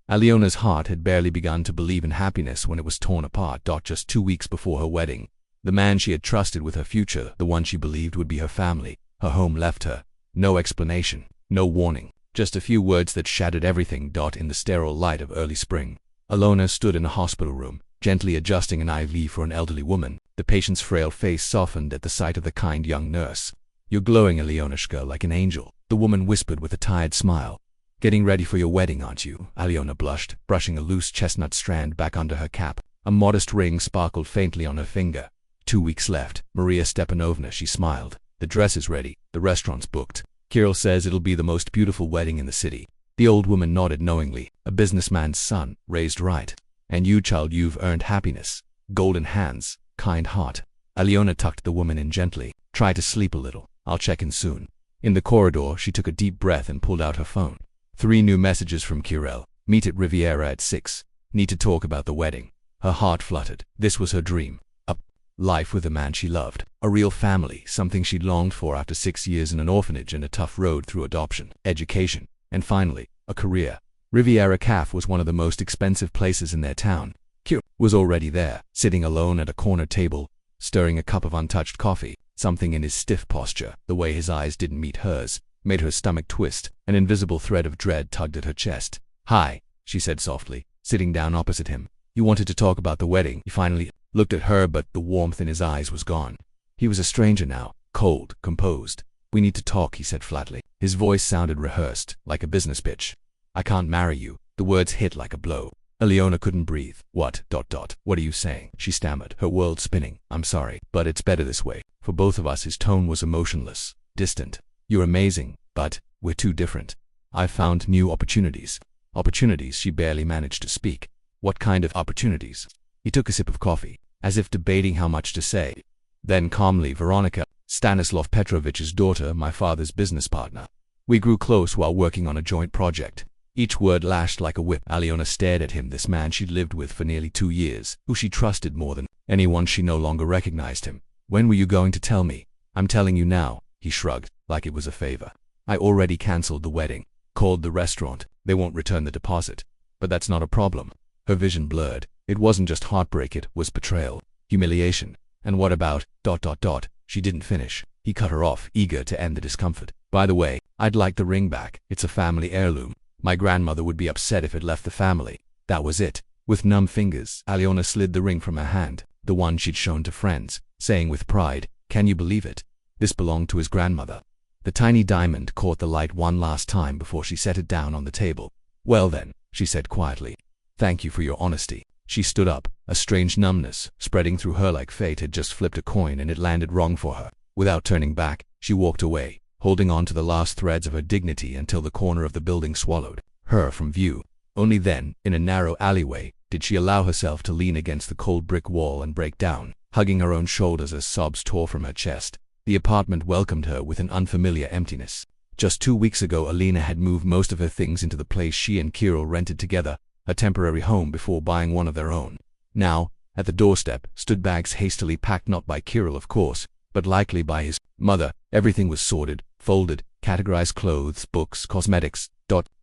Aliona's heart had barely begun to believe in happiness when it was torn apart. Just 2 weeks before her wedding, the man she had trusted with her future, the one she believed would be her family, her home, left her. No explanation, no warning, just a few words that shattered everything. In the sterile light of early spring, Alona stood in a hospital room, gently adjusting an IV for an elderly woman. The patient's frail face softened at the sight of the kind young nurse. "You're glowing, Alionashka, like an angel," the woman whispered with a tired smile. "Getting ready for your wedding, aren't you?" Aliona blushed, brushing a loose chestnut strand back under her cap. A modest ring sparkled faintly on her finger. 2 weeks left. Maria Stepanovna, she smiled. "The dress is ready. The restaurant's booked. Kirill says it'll be the most beautiful wedding in the city." The old woman nodded knowingly. "A businessman's son, raised right. And you, child, you've earned happiness. Golden hands, kind heart." Aliona tucked the woman in gently. "Try to sleep a little. I'll check in soon." In the corridor, she took a deep breath and pulled out her phone. 3 new messages from Kirill. "Meet at Riviera at 6. Need to talk about the wedding." Her heart fluttered. This was her dream. A life with a man she loved. A real family, something she'd longed for after 6 years in an orphanage and a tough road through adoption, education, and finally, a career. Riviera Cafe was one of the most expensive places in their town. Kirill was already there, sitting alone at a corner table, stirring a cup of untouched coffee. Something in his stiff posture, the way his eyes didn't meet hers, made her stomach twist. An invisible thread of dread tugged at her chest. "Hi," she said softly, sitting down opposite him. "You wanted to talk about the wedding." He finally looked at her, but the warmth in his eyes was gone. He was a stranger now, cold, composed. "We need to talk," he said flatly. His voice sounded rehearsed, like a business pitch. "I can't marry you." The words hit like a blow. Aliona couldn't breathe. What are you saying?" she stammered, her world spinning. "I'm sorry, but it's better this way. For both of us." His tone was emotionless, distant. "You're amazing, but we're too different. I've found new opportunities." Opportunities? She barely managed to speak. "What kind of opportunities?" He took a sip of coffee, as if debating how much to say. Then calmly, "Veronica, Stanislav Petrovich's daughter, my father's business partner. We grew close while working on a joint project." Each word lashed like a whip. Aliona stared at him, this man she'd lived with for nearly 2 years, who she trusted more than anyone. She no longer recognized him. "When were you going to tell me?" "I'm telling you now," he shrugged, like it was a favor. "I already canceled the wedding. Called the restaurant. They won't return the deposit. But that's not a problem." Her vision blurred. It wasn't just heartbreak, it was betrayal, humiliation. "And what about... She didn't finish. He cut her off, eager to end the discomfort. "By the way, I'd like the ring back. It's a family heirloom. My grandmother would be upset if it left the family." That was it. With numb fingers, Aliona slid the ring from her hand, the one she'd shown to friends, saying with pride, "Can you believe it? This belonged to his grandmother." The tiny diamond caught the light one last time before she set it down on the table. "Well then," she said quietly. "Thank you for your honesty." She stood up, a strange numbness spreading through her, like fate had just flipped a coin and it landed wrong for her. Without turning back, she walked away, holding on to the last threads of her dignity until the corner of the building swallowed her from view. Only then, in a narrow alleyway, did she allow herself to lean against the cold brick wall and break down, hugging her own shoulders as sobs tore from her chest. The apartment welcomed her with an unfamiliar emptiness. Just 2 weeks ago, Alina had moved most of her things into the place she and Kirill rented together, a temporary home before buying one of their own. Now, at the doorstep, stood bags hastily packed, not by Kirill of course, but likely by his mother. Everything was sorted, folded, categorized: clothes, books, cosmetics,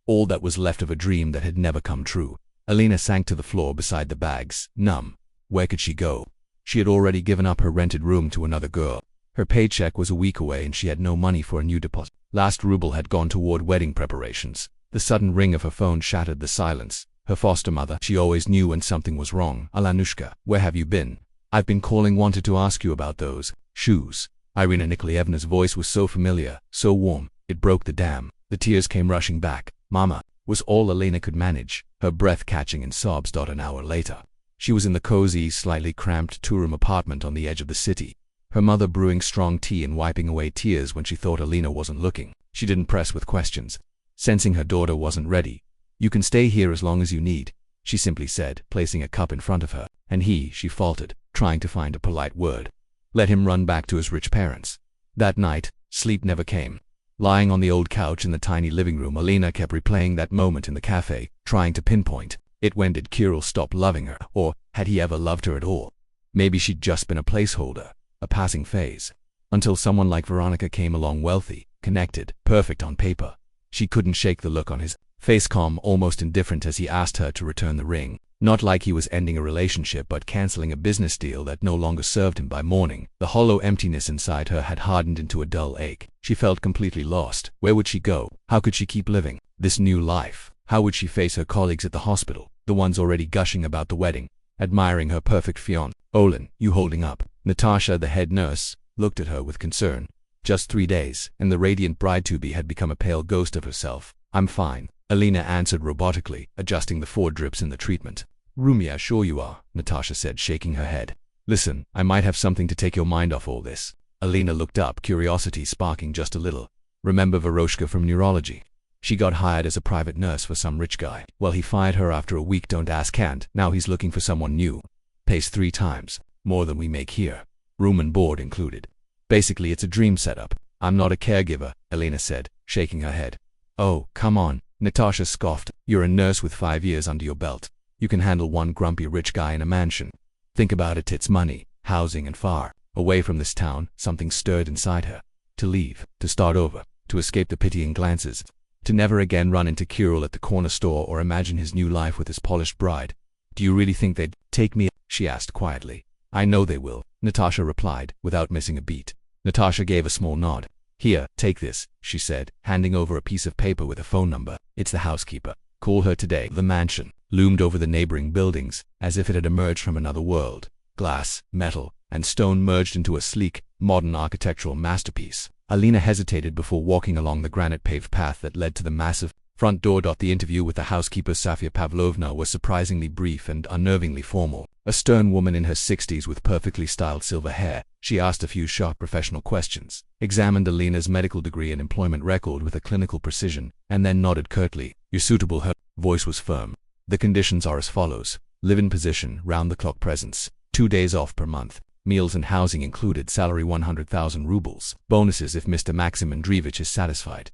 all that was left of a dream that had never come true. Alina sank to the floor beside the bags, numb. Where could she go? She had already given up her rented room to another girl. Her paycheck was a week away and she had no money for a new deposit. Last ruble had gone toward wedding preparations. The sudden ring of her phone shattered the silence. Her foster mother. She always knew when something was wrong. "Alanushka, where have you been?" "I've been calling, wanted to ask you about those shoes." Irina Nikolaevna's voice was so familiar, so warm, it broke the dam. The tears came rushing back. "Mama," was all Alina could manage, her breath catching in sobs. An hour later, she was in the cozy, slightly cramped two-room apartment on the edge of the city. Her mother brewing strong tea and wiping away tears when she thought Alina wasn't looking. She didn't press with questions. Sensing her daughter wasn't ready, "You can stay here as long as you need," she simply said, placing a cup in front of her. "And she faltered, trying to find a polite word. "Let him run back to his rich parents." That night, sleep never came. Lying on the old couch in the tiny living room, Alina kept replaying that moment in the cafe, trying to pinpoint it. When did Kirill stop loving her? Or had he ever loved her at all? Maybe she'd just been a placeholder, a passing phase. Until someone like Veronica came along, wealthy, connected, perfect on paper. She couldn't shake the look on his face calm, almost indifferent as he asked her to return the ring. Not like he was ending a relationship but canceling a business deal that no longer served him by morning. The hollow emptiness inside her had hardened into a dull ache. She felt completely lost. Where would she go? How could she keep living this new life? How would she face her colleagues at the hospital, the ones already gushing about the wedding, admiring her perfect fiancé? Olin, you holding up? Natasha, the head nurse, looked at her with concern. Just 3 days, and the radiant bride-to-be had become a pale ghost of herself. I'm fine, Alina answered robotically, adjusting the 4 drips in the treatment. Rumia, sure you are, Natasha said, shaking her head. Listen, I might have something to take your mind off all this. Alina looked up, curiosity sparking just a little. Remember Veroshka from neurology? She got hired as a private nurse for some rich guy. Well, he fired her after a week, don't ask, can't. Now he's looking for someone new. Pays 3 times more than we make here. Room and board included. Basically, it's a dream setup. I'm not a caregiver, Alina said, shaking her head. Oh, come on, Natasha scoffed. You're a nurse with 5 years under your belt. You can handle one grumpy rich guy in a mansion. Think about it, it's money, housing, and far away from this town. Something stirred inside her. To leave, to start over, to escape the pitying glances, to never again run into Kirill at the corner store or imagine his new life with his polished bride. Do you really think they'd take me? She asked quietly. I know they will, Natasha replied, without missing a beat. Natasha gave a small nod. Here, take this, she said, handing over a piece of paper with a phone number. It's the housekeeper. Call her today. The mansion loomed over the neighboring buildings, as if it had emerged from another world. Glass, metal, and stone merged into a sleek, modern architectural masterpiece. Alina hesitated before walking along the granite-paved path that led to the massive front door. The interview with the housekeeper, Safia Pavlovna, was surprisingly brief and unnervingly formal. A stern woman in her 60s with perfectly styled silver hair, she asked a few sharp professional questions, examined Alina's medical degree and employment record with a clinical precision, and then nodded curtly. You're suitable. Her voice was firm. The conditions are as follows. Live-in position, round-the-clock presence, 2 days off per month. Meals and housing included. Salary 100,000 rubles. Bonuses if Mr. Maxim Andreevich is satisfied.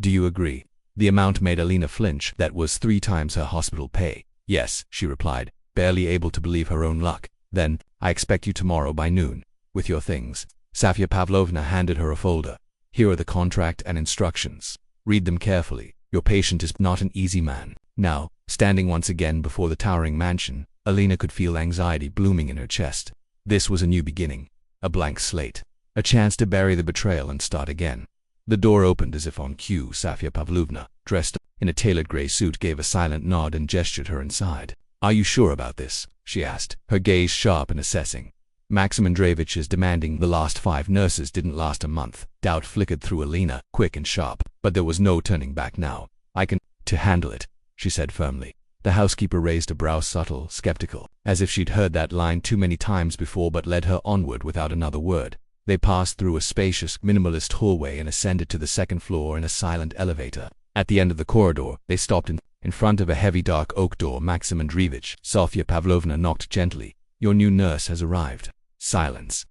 Do you agree? The amount made Alina flinch. That was 3 times her hospital pay. Yes, she replied, barely able to believe her own luck. Then, I expect you tomorrow by noon, with your things. Safia Pavlovna handed her a folder. Here are the contract and instructions. Read them carefully. Your patient is not an easy man. Now, standing once again before the towering mansion, Alina could feel anxiety blooming in her chest. This was a new beginning, a blank slate, a chance to bury the betrayal and start again. The door opened as if on cue. Safia Pavlovna, dressed in a tailored grey suit, gave a silent nod and gestured her inside. Are you sure about this? She asked, her gaze sharp and assessing. Maxim Andreevich is demanding. The last 5 nurses didn't last a month. Doubt flickered through Alina, quick and sharp, but there was no turning back now. I can handle it, she said firmly. The housekeeper raised a brow, subtle, skeptical, as if she'd heard that line too many times before, but led her onward without another word. They passed through a spacious, minimalist hallway and ascended to the 2nd floor in a silent elevator. At the end of the corridor, they stopped in front of a heavy dark oak door. Maxim Andreevich, Sofia Pavlovna knocked gently. Your new nurse has arrived. Silence.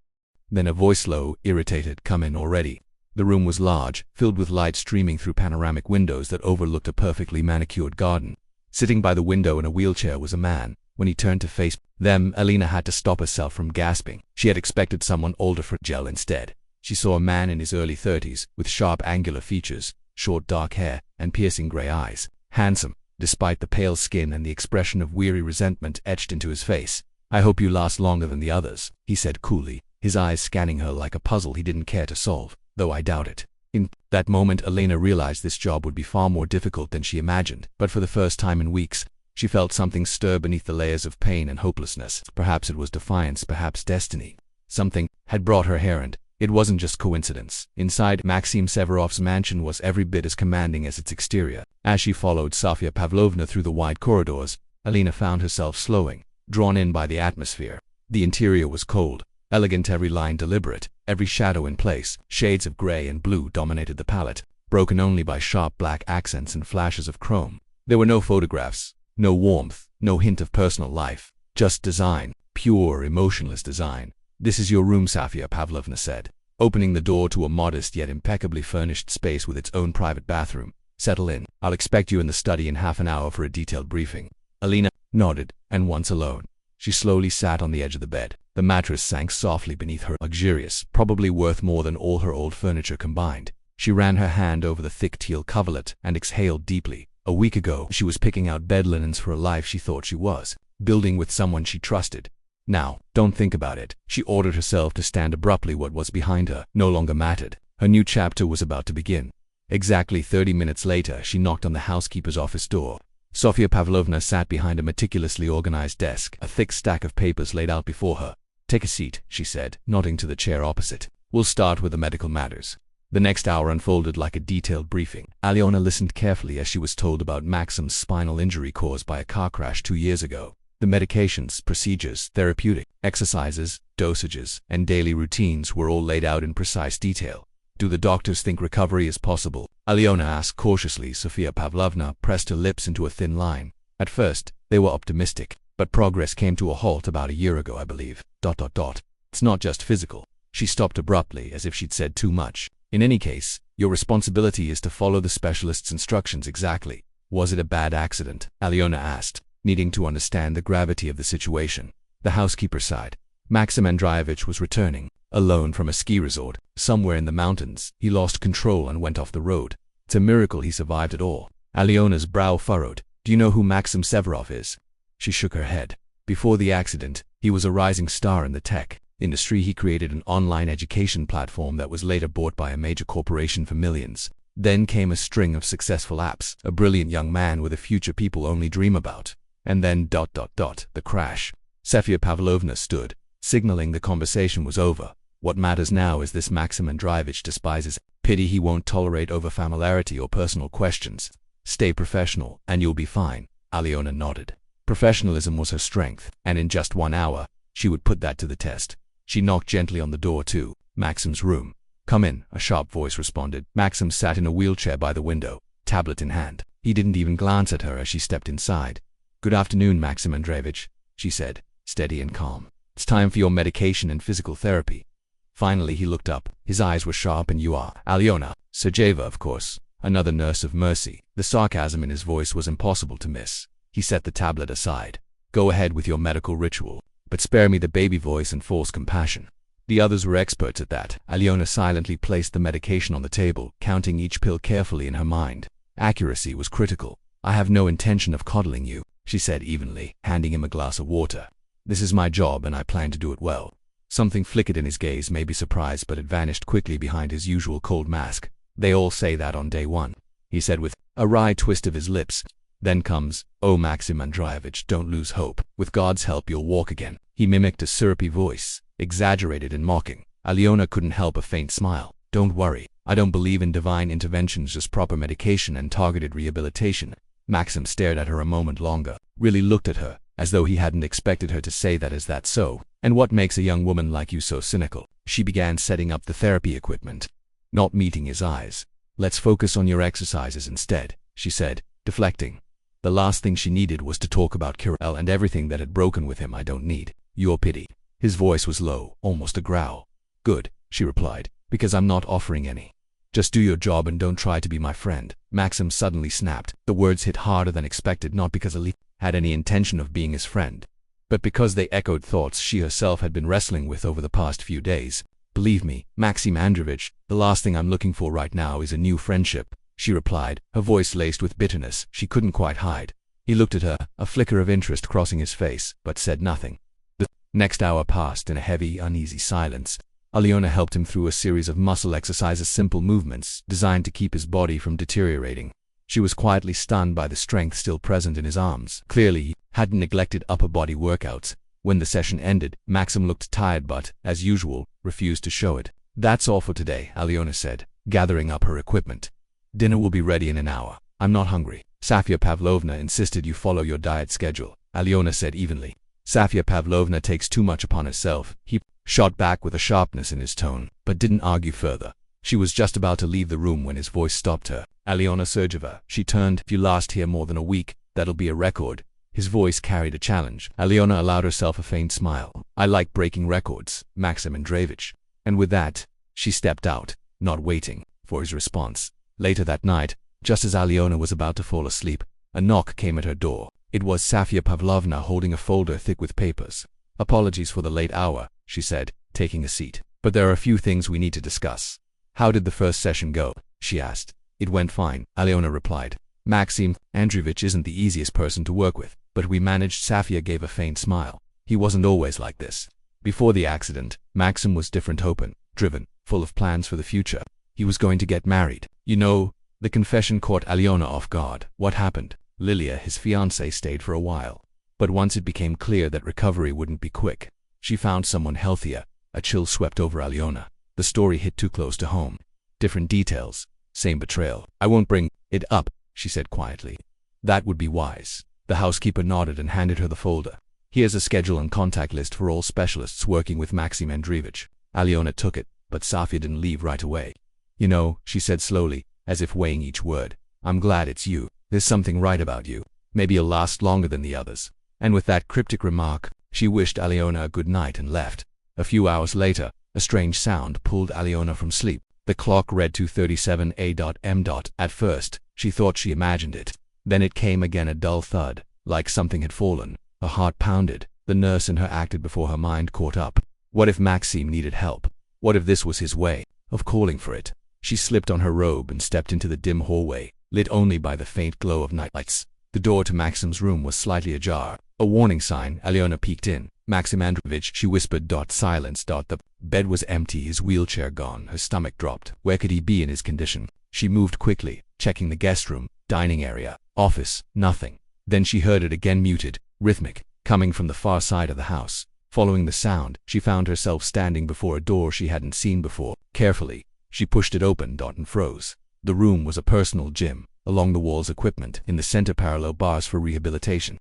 Then a voice, low, irritated. Come in already. The room was large, filled with light streaming through panoramic windows that overlooked a perfectly manicured garden. Sitting by the window in a wheelchair was a man. When he turned to face them, Alina had to stop herself from gasping. She had expected someone older, fragile. Instead, she saw a man in his early 30s, with sharp, angular features, short dark hair, and piercing grey eyes. Handsome, despite the pale skin and the expression of weary resentment etched into his face. I hope you last longer than the others, he said coolly, his eyes scanning her like a puzzle he didn't care to solve, though I doubt it. In that moment, Alina realized this job would be far more difficult than she imagined, but for the first time in weeks, she felt something stir beneath the layers of pain and hopelessness. Perhaps it was defiance, perhaps destiny. Something had brought her here, and it wasn't just coincidence. Inside, Maxim Severov's mansion was every bit as commanding as its exterior. As she followed Sofia Pavlovna through the wide corridors, Alina found herself slowing, drawn in by the atmosphere. The interior was cold, elegant, every line deliberate, every shadow in place. Shades of grey and blue dominated the palette, broken only by sharp black accents and flashes of chrome. There were no photographs, no warmth, no hint of personal life, just design, pure, emotionless design. This is your room, Safia Pavlovna said, opening the door to a modest yet impeccably furnished space with its own private bathroom. Settle in. I'll expect you in the study in half an hour for a detailed briefing. Alina nodded, and once alone, she slowly sat on the edge of the bed. The mattress sank softly beneath her, luxurious, probably worth more than all her old furniture combined. She ran her hand over the thick teal coverlet and exhaled deeply, A week ago, she was picking out bed linens for a life she thought she was building with someone she trusted. Now, don't think about it. She ordered herself to stand abruptly. What was behind her no longer mattered. Her new chapter was about to begin. Exactly 30 minutes later, she knocked on the housekeeper's office door. Sofia Pavlovna sat behind a meticulously organized desk, a thick stack of papers laid out before her. "Take a seat," she said, nodding to the chair opposite. "We'll start with the medical matters." The next hour unfolded like a detailed briefing. Alyona listened carefully as she was told about Maxim's spinal injury caused by a car crash 2 years ago. The medications, procedures, therapeutic, exercises, dosages, and daily routines were all laid out in precise detail. "Do the doctors think recovery is possible?" Alyona asked cautiously. Sofia Pavlovna pressed her lips into a thin line. "At first, they were optimistic, but progress came to a halt about a year ago, I believe. It's not just physical." She stopped abruptly, as if she'd said too much. "In any case, your responsibility is to follow the specialist's instructions exactly." "Was it a bad accident?" Alyona asked, needing to understand the gravity of the situation. The housekeeper sighed. Maxim Andreevich was returning, alone from a ski resort, somewhere in the mountains. He lost control and went off the road. It's a miracle he survived it all. Alyona's brow furrowed. "Do you know who Maxim Severov is?" She shook her head. Before the accident, he was a rising star in the tech industry. He created an online education platform that was later bought by a major corporation for millions. Then came a string of successful apps, a brilliant young man with a future people only dream about. And then ... the crash. Sofia Pavlovna stood, signaling the conversation was over. "What matters now is this Maxim Andreevich despises. Pity he won't tolerate over-familiarity or personal questions. Stay professional, and you'll be fine." Alyona nodded. Professionalism was her strength, and in just 1 hour, she would put that to the test. She knocked gently on the door to Maxim's room. "Come in," a sharp voice responded. Maxim sat in a wheelchair by the window, tablet in hand. He didn't even glance at her as she stepped inside. "Good afternoon, Maxim Andreevich," she said, steady and calm. "It's time for your medication and physical therapy." Finally he looked up. His eyes were sharp. "And you are?" "Alyona Sergeyeva, of course. Another nurse of mercy." The sarcasm in his voice was impossible to miss. He set the tablet aside. "Go ahead with your medical ritual, but spare me the baby voice and false compassion." The others were experts at that. Alyona silently placed the medication on the table, counting each pill carefully in her mind. Accuracy was critical. "I have no intention of coddling you," she said evenly, handing him a glass of water. "This is my job and I plan to do it well." Something flickered in his gaze, maybe surprise, but it vanished quickly behind his usual cold mask. "They all say that on day one," he said with a wry twist of his lips. "Then comes, oh Maxim Andreevich, don't lose hope. With God's help you'll walk again." He mimicked a syrupy voice, exaggerated and mocking. Alyona couldn't help a faint smile. "Don't worry, I don't believe in divine interventions, just proper medication and targeted rehabilitation." Maxim stared at her a moment longer, really looked at her, as though he hadn't expected her to say that. "Is that so? And what makes a young woman like you so cynical?" She began setting up the therapy equipment, not meeting his eyes. "Let's focus on your exercises instead," she said, deflecting. The last thing she needed was to talk about Kirill and everything that had broken with him. "I don't need your pity." His voice was low, almost a growl. "Good," she replied, "because I'm not offering any. Just do your job and don't try to be my friend." Maxim suddenly snapped. The words hit harder than expected, not because Ali had any intention of being his friend, but because they echoed thoughts she herself had been wrestling with over the past few days. "Believe me, Maxim Andreevich, the last thing I'm looking for right now is a new friendship," she replied, her voice laced with bitterness she couldn't quite hide. He looked at her, a flicker of interest crossing his face, but said nothing. The next hour passed in a heavy, uneasy silence. Alyona helped him through a series of muscle exercises, simple movements designed to keep his body from deteriorating. She was quietly stunned by the strength still present in his arms. Clearly, he hadn't neglected upper body workouts. When the session ended, Maxim looked tired but, as usual, refused to show it. "That's all for today," Alyona said, gathering up her equipment. "Dinner will be ready in an hour. I'm not hungry." "Sofia Pavlovna insisted you follow your diet schedule," Alyona said evenly. "Sofia Pavlovna takes too much upon herself," he shot back with a sharpness in his tone, but didn't argue further. She was just about to leave the room when his voice stopped her. "Alyona Sergeyeva," she turned, "if you last here more than a week, that'll be a record." His voice carried a challenge. Alyona allowed herself a faint smile. "I like breaking records, Maxim Andreevich." And with that, she stepped out, not waiting for his response. Later that night, just as Alyona was about to fall asleep, a knock came at her door. It was Sofia Pavlovna holding a folder thick with papers. "Apologies for the late hour," she said, taking a seat. "But there are a few things we need to discuss." "How did the first session go?" she asked. "It went fine," Alyona replied. Maxim Andreevich isn't the easiest person to work with, but we managed. Safia gave a faint smile. He wasn't always like this. Before the accident, Maxim was different, open, driven, full of plans for the future. He was going to get married. You know, the confession caught Alyona off guard. What happened? Lilia, his fiancée, stayed for a while. But once it became clear that recovery wouldn't be quick, she found someone healthier. A chill swept over Alyona. The story hit too close to home. Different details, same betrayal. I won't bring it up, she said quietly. That would be wise. The housekeeper nodded and handed her the folder. Here's a schedule and contact list for all specialists working with Maxim Andreevich. Alyona took it, but Safia didn't leave right away. You know, she said slowly, as if weighing each word, I'm glad it's you. There's something right about you. Maybe you'll last longer than the others. And with that cryptic remark, she wished Alyona a good night and left. A few hours later, a strange sound pulled Alyona from sleep. The clock read 2:37 a.m. At first, she thought she imagined it. Then it came again, a dull thud, like something had fallen. Her heart pounded. The nurse in her acted before her mind caught up. What if Maxim needed help? What if this was his way of calling for it? She slipped on her robe and stepped into the dim hallway, lit only by the faint glow of nightlights. The door to Maxim's room was slightly ajar. A warning sign. Alyona peeked in. Maxim Andreevich, she whispered. Silence. The bed was empty, his wheelchair gone. Her stomach dropped. Where could he be in his condition? She moved quickly, checking the guest room, dining area, office, nothing. Then she heard it again, muted, rhythmic, coming from the far side of the house. Following the sound, she found herself standing before a door she hadn't seen before. Carefully, she pushed it open. And froze. The room was a personal gym. Along the walls, equipment. In the center, parallel bars for rehabilitation.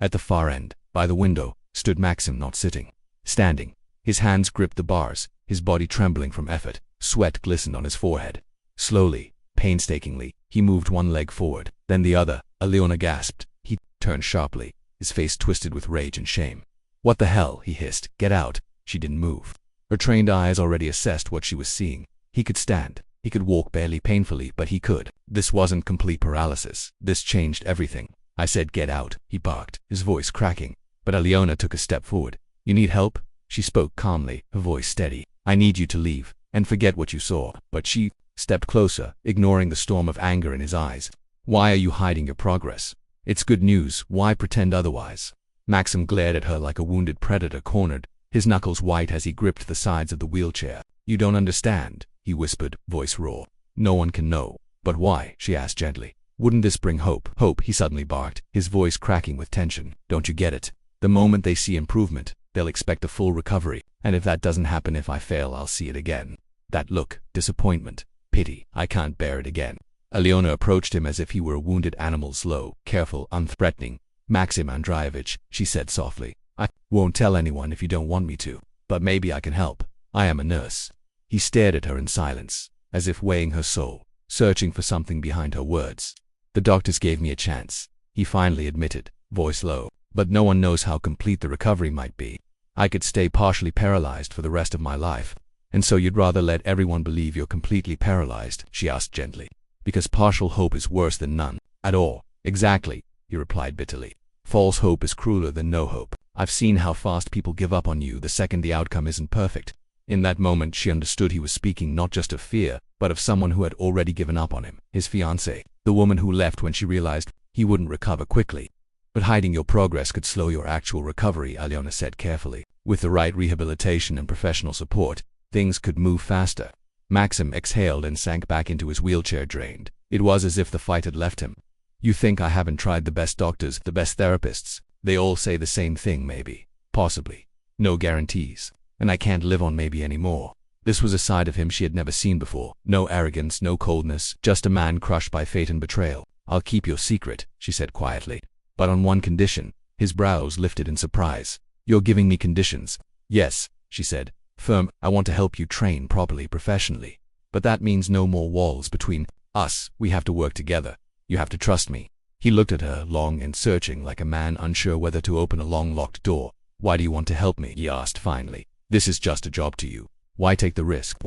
At the far end, by the window, stood Maxim, not sitting, standing. His hands gripped the bars, his body trembling from effort. Sweat glistened on his forehead. Slowly, painstakingly, he moved one leg forward, then the other. Alyona gasped. He turned sharply, his face twisted with rage and shame. What the hell? He hissed. Get out. She didn't move. Her trained eyes already assessed what she was seeing. He could stand. He could walk, barely painfully, but he could. This wasn't complete paralysis. This changed everything. I said get out, he barked, his voice cracking. But Alyona took a step forward. You need help? She spoke calmly, her voice steady. I need you to leave, and forget what you saw. But she stepped closer, ignoring the storm of anger in his eyes. Why are you hiding your progress? It's good news. Why pretend otherwise? Maxim glared at her like a wounded predator cornered, his knuckles white as he gripped the sides of the wheelchair. You don't understand, he whispered, voice raw. No one can know. But why? She asked gently. Wouldn't this bring hope? Hope, he suddenly barked, his voice cracking with tension. Don't you get it? The moment they see improvement, they'll expect a full recovery. And if that doesn't happen, if I fail, I'll see it again. That look, disappointment, pity. I can't bear it again. Alyona approached him as if he were a wounded animal, slow, careful, unthreatening. Maxim Andreevich, she said softly. I won't tell anyone if you don't want me to. But maybe I can help. I am a nurse. He stared at her in silence, as if weighing her soul, searching for something behind her words. The doctors gave me a chance, he finally admitted, voice low. But no one knows how complete the recovery might be. I could stay partially paralyzed for the rest of my life. And so you'd rather let everyone believe you're completely paralyzed? She asked gently. Because partial hope is worse than none at all. Exactly, he replied bitterly. False hope is crueler than no hope. I've seen how fast people give up on you the second the outcome isn't perfect. In that moment she understood he was speaking not just of fear, but of someone who had already given up on him, his fiancée, the woman who left when she realized he wouldn't recover quickly. But hiding your progress could slow your actual recovery, Alyona said carefully. With the right rehabilitation and professional support, things could move faster. Maxim exhaled and sank back into his wheelchair, drained. It was as if the fight had left him. You think I haven't tried the best doctors, the best therapists? They all say the same thing, maybe. Possibly. No guarantees. And I can't live on maybe anymore. This was a side of him she had never seen before. No arrogance, no coldness, just a man crushed by fate and betrayal. I'll keep your secret, she said quietly. But on one condition. His brows lifted in surprise. You're giving me conditions? Yes, she said, firm. I want to help you train properly, professionally. But that means no more walls between us. We have to work together. You have to trust me. He looked at her, long and searching, like a man unsure whether to open a long locked door. Why do you want to help me? He asked finally. This is just a job to you. Why take the risk?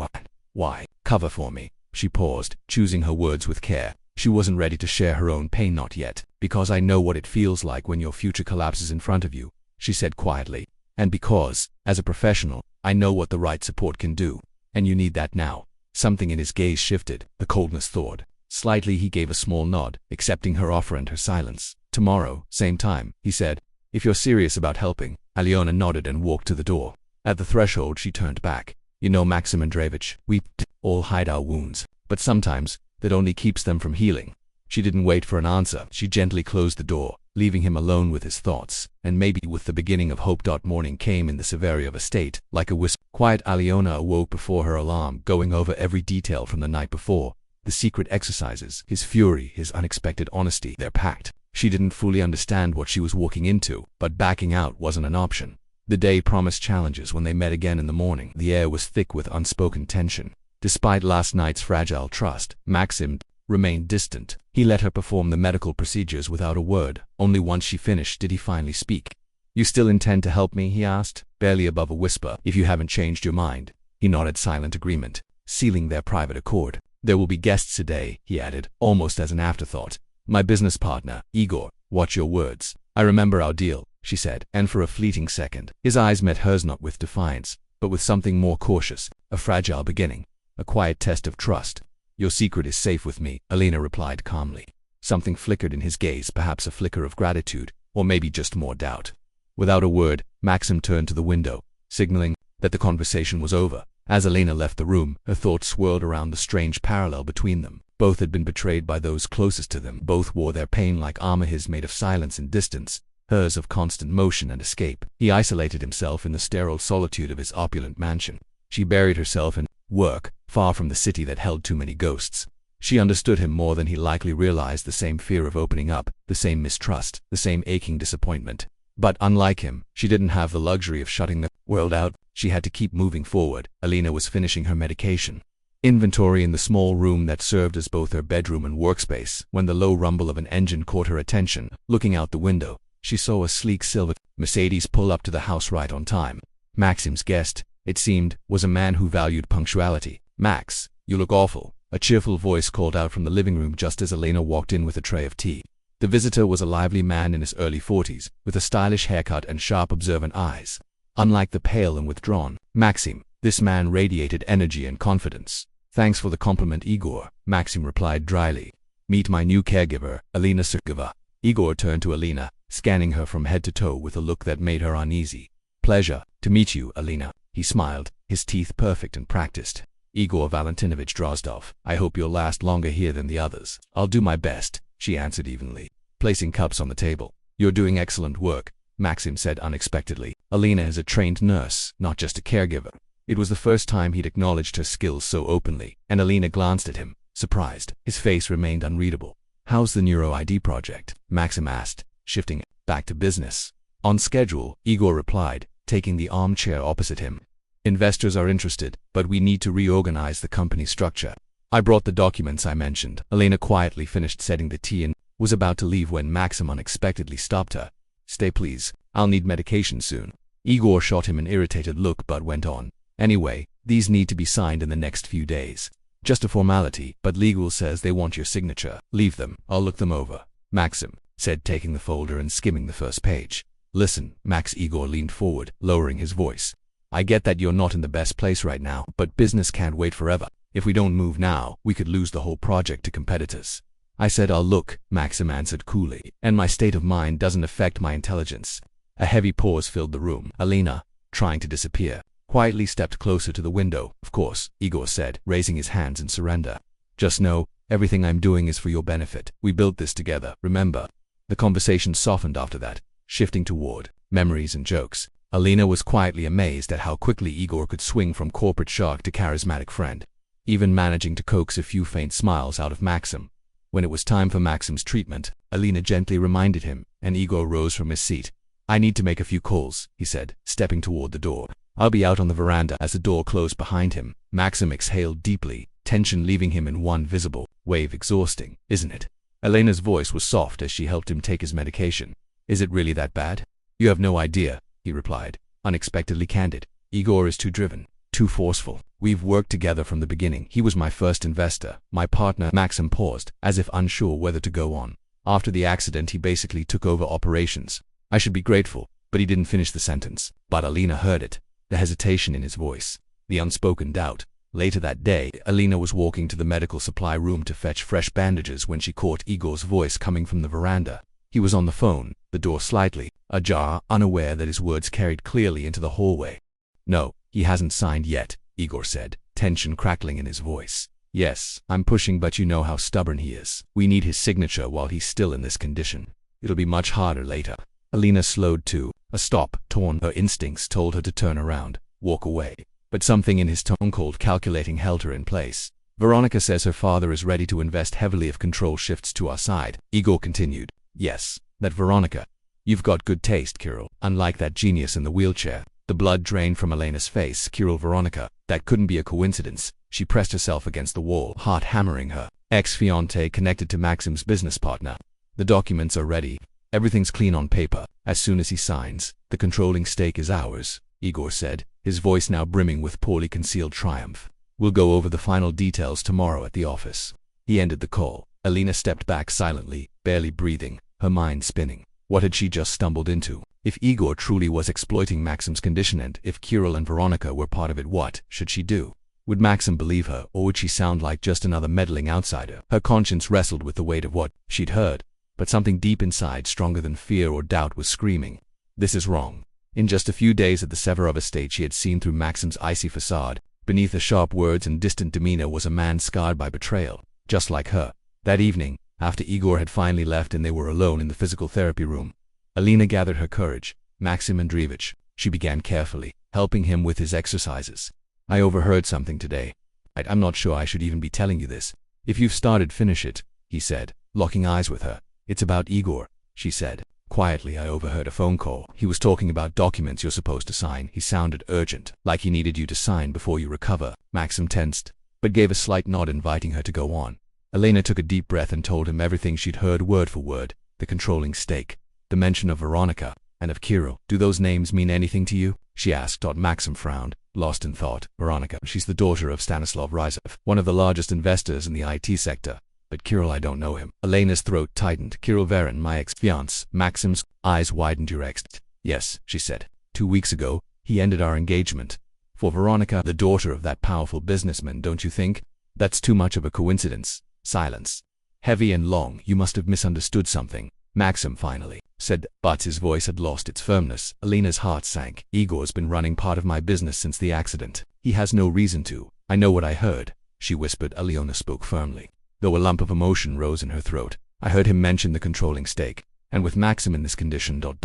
Why? Cover for me. She paused, choosing her words with care. She wasn't ready to share her own pain, not yet. Because I know what it feels like when your future collapses in front of you, she said quietly. And because, as a professional, I know what the right support can do. And you need that now. Something in his gaze shifted, the coldness thawed. Slightly he gave a small nod, accepting her offer and her silence. "Tomorrow, same time," he said. "If you're serious about helping." Aliona nodded and walked to the door. At the threshold she turned back. "You know, Maxim Andreevich, we all hide our wounds, but sometimes that only keeps them from healing." She didn't wait for an answer. She gently closed the door, leaving him alone with his thoughts, and maybe with the beginning of hope. Morning came in the severity of a state, like a whisper. Quiet Aliona awoke before her alarm, going over every detail from the night before. The secret exercises, his fury, his unexpected honesty, their pact. She didn't fully understand what she was walking into, but backing out wasn't an option. The day promised challenges when they met again in the morning. The air was thick with unspoken tension. Despite last night's fragile trust, Maxim remained distant. He let her perform the medical procedures without a word. Only once she finished did he finally speak. "You still intend to help me?" he asked, barely above a whisper. "If you haven't changed your mind." He nodded silent agreement, sealing their private accord. "There will be guests today," he added, almost as an afterthought. "My business partner, Igor. Watch your words." "I remember our deal," she said, and for a fleeting second, his eyes met hers, not with defiance, but with something more cautious. A fragile beginning, a quiet test of trust. "Your secret is safe with me," Alina replied calmly. Something flickered in his gaze, perhaps a flicker of gratitude, or maybe just more doubt. Without a word, Maxim turned to the window, signaling that the conversation was over. As Alina left the room, her thoughts swirled around the strange parallel between them. Both had been betrayed by those closest to them. Both wore their pain like armor, his made of silence and distance, hers of constant motion and escape. He isolated himself in the sterile solitude of his opulent mansion. She buried herself in work, far from the city that held too many ghosts. She understood him more than he likely realized, the same fear of opening up, the same mistrust, the same aching disappointment. But unlike him, she didn't have the luxury of shutting the world out. She had to keep moving forward. Alina was finishing her medication inventory in the small room that served as both her bedroom and workspace when the low rumble of an engine caught her attention. Looking out the window, she saw a sleek silver Mercedes pull up to the house right on time. Maxim's guest, it seemed, was a man who valued punctuality. "Max, you look awful," a cheerful voice called out from the living room just as Alina walked in with a tray of tea. The visitor was a lively man in his early 40s, with a stylish haircut and sharp, observant eyes. Unlike the pale and withdrawn Maxim, this man radiated energy and confidence. "Thanks for the compliment, Igor," Maxim replied dryly. "Meet my new caregiver, Alina Sergeyeva." Igor turned to Alina, scanning her from head to toe with a look that made her uneasy. "Pleasure to meet you, Alina," he smiled, his teeth perfect and practiced. "Igor Valentinovich Drozdov. I hope you'll last longer here than the others." "I'll do my best," she answered evenly, placing cups on the table. "You're doing excellent work," Maxim said unexpectedly. "Alina is a trained nurse, not just a caregiver." It was the first time he'd acknowledged her skills so openly, and Alina glanced at him, surprised. His face remained unreadable. "How's the Neuro ID project?" Maxim asked, shifting back to business. "On schedule," Igor replied, taking the armchair opposite him. "Investors are interested, but we need to reorganize the company structure." "I brought the documents I mentioned." Alina quietly finished setting the tea and was about to leave when Maxim unexpectedly stopped her. "Stay please, I'll need medication soon." Igor shot him an irritated look but went on. "Anyway, these need to be signed in the next few days. Just a formality, but legal says they want your signature. Leave them, I'll look them over," Maxim said, taking the folder and skimming the first page. "Listen, Max," Igor leaned forward, lowering his voice. "I get that you're not in the best place right now, but business can't wait forever. If we don't move now, we could lose the whole project to competitors." "I said I'll look," Maxim answered coolly, "and my state of mind doesn't affect my intelligence." A heavy pause filled the room. Alina, trying to disappear, quietly stepped closer to the window. "Of course," Igor said, raising his hands in surrender. "Just know, everything I'm doing is for your benefit. We built this together, remember?" The conversation softened after that, shifting toward memories and jokes. Alina was quietly amazed at how quickly Igor could swing from corporate shark to charismatic friend, even managing to coax a few faint smiles out of Maxim. When it was time for Maxim's treatment, Alina gently reminded him, and Igor rose from his seat. "I need to make a few calls," he said, stepping toward the door. "I'll be out on the veranda." As the door closed behind him, Maxim exhaled deeply, tension leaving him in one visible wave. "Exhausting, isn't it?" Alina's voice was soft as she helped him take his medication. "Is it really that bad?" "You have no idea," he replied, unexpectedly candid. "Igor is too driven, too forceful. We've worked together from the beginning. He was my first investor, my partner." Maxim paused, as if unsure whether to go on. "After the accident, he basically took over operations. I should be grateful," but he didn't finish the sentence. But Alina heard it. The hesitation in his voice, the unspoken doubt. Later that day, Alina was walking to the medical supply room to fetch fresh bandages when she caught Igor's voice coming from the veranda. He was on the phone, the door slightly ajar, unaware that his words carried clearly into the hallway. "No, he hasn't signed yet," Igor said, tension crackling in his voice. "Yes, I'm pushing, but you know how stubborn he is. We need his signature while he's still in this condition. It'll be much harder later." Alina slowed to a stop, torn. Her instincts told her to turn around, walk away. But something in his tone, cold calculating, held her in place. "Veronica says her father is ready to invest heavily if control shifts to our side," Igor continued. "Yes, that Veronica. You've got good taste, Kirill. Unlike that genius in the wheelchair." The blood drained from Elena's face. "Kirill, Veronica. That couldn't be a coincidence." She pressed herself against the wall, heart hammering. Her ex-fiancé connected to Maxim's business partner. "The documents are ready. Everything's clean on paper. As soon as he signs, the controlling stake is ours," Igor said, his voice now brimming with poorly concealed triumph. "We'll go over the final details tomorrow at the office." He ended the call. Alina stepped back silently, barely breathing, her mind spinning. What had she just stumbled into? If Igor truly was exploiting Maxim's condition, and if Kirill and Veronica were part of it, what should she do? Would Maxim believe her, or would she sound like just another meddling outsider? Her conscience wrestled with the weight of what she'd heard, but something deep inside, stronger than fear or doubt, was screaming, "This is wrong." In just a few days at the Severov estate, she had seen through Maxim's icy facade. Beneath the sharp words and distant demeanor was a man scarred by betrayal, just like her. That evening, after Igor had finally left and they were alone in the physical therapy room, Alina gathered her courage. "Maxim Andreevich," she began carefully, helping him with his exercises. "I overheard something today. I'm not sure I should even be telling you this. If you've started, finish it," he said, locking eyes with her. "It's about Igor," she said. Quietly, "I overheard a phone call. He was talking about documents you're supposed to sign. He sounded urgent, like he needed you to sign before you recover." Maxim tensed, but gave a slight nod, inviting her to go on. Elena took a deep breath and told him everything she'd heard word for word. The controlling stake, the mention of Veronica, and of Kirill. "Do those names mean anything to you?" she asked. Maxim frowned, lost in thought. "Veronica, she's the daughter of Stanislav Ryzov, one of the largest investors in the IT sector. But Kirill, I don't know him." Elena's throat tightened. "Kirill Verin, my ex-fiancé." Maxim's eyes widened. "Your ex?" "Yes," she said. 2 weeks ago, he ended our engagement. For Veronica, the daughter of that powerful businessman, don't you think? That's too much of a coincidence." Silence. Heavy and long. "You must have misunderstood something," Maxim finally said, but his voice had lost its firmness. Elena's heart sank. "Igor's been running part of my business since the accident. He has no reason to." "I know what I heard," she whispered. Alina spoke firmly, though a lump of emotion rose in her throat. "I heard him mention the controlling stake, and with Maxim in this condition. Do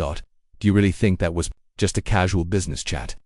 you really think that was just a casual business chat?"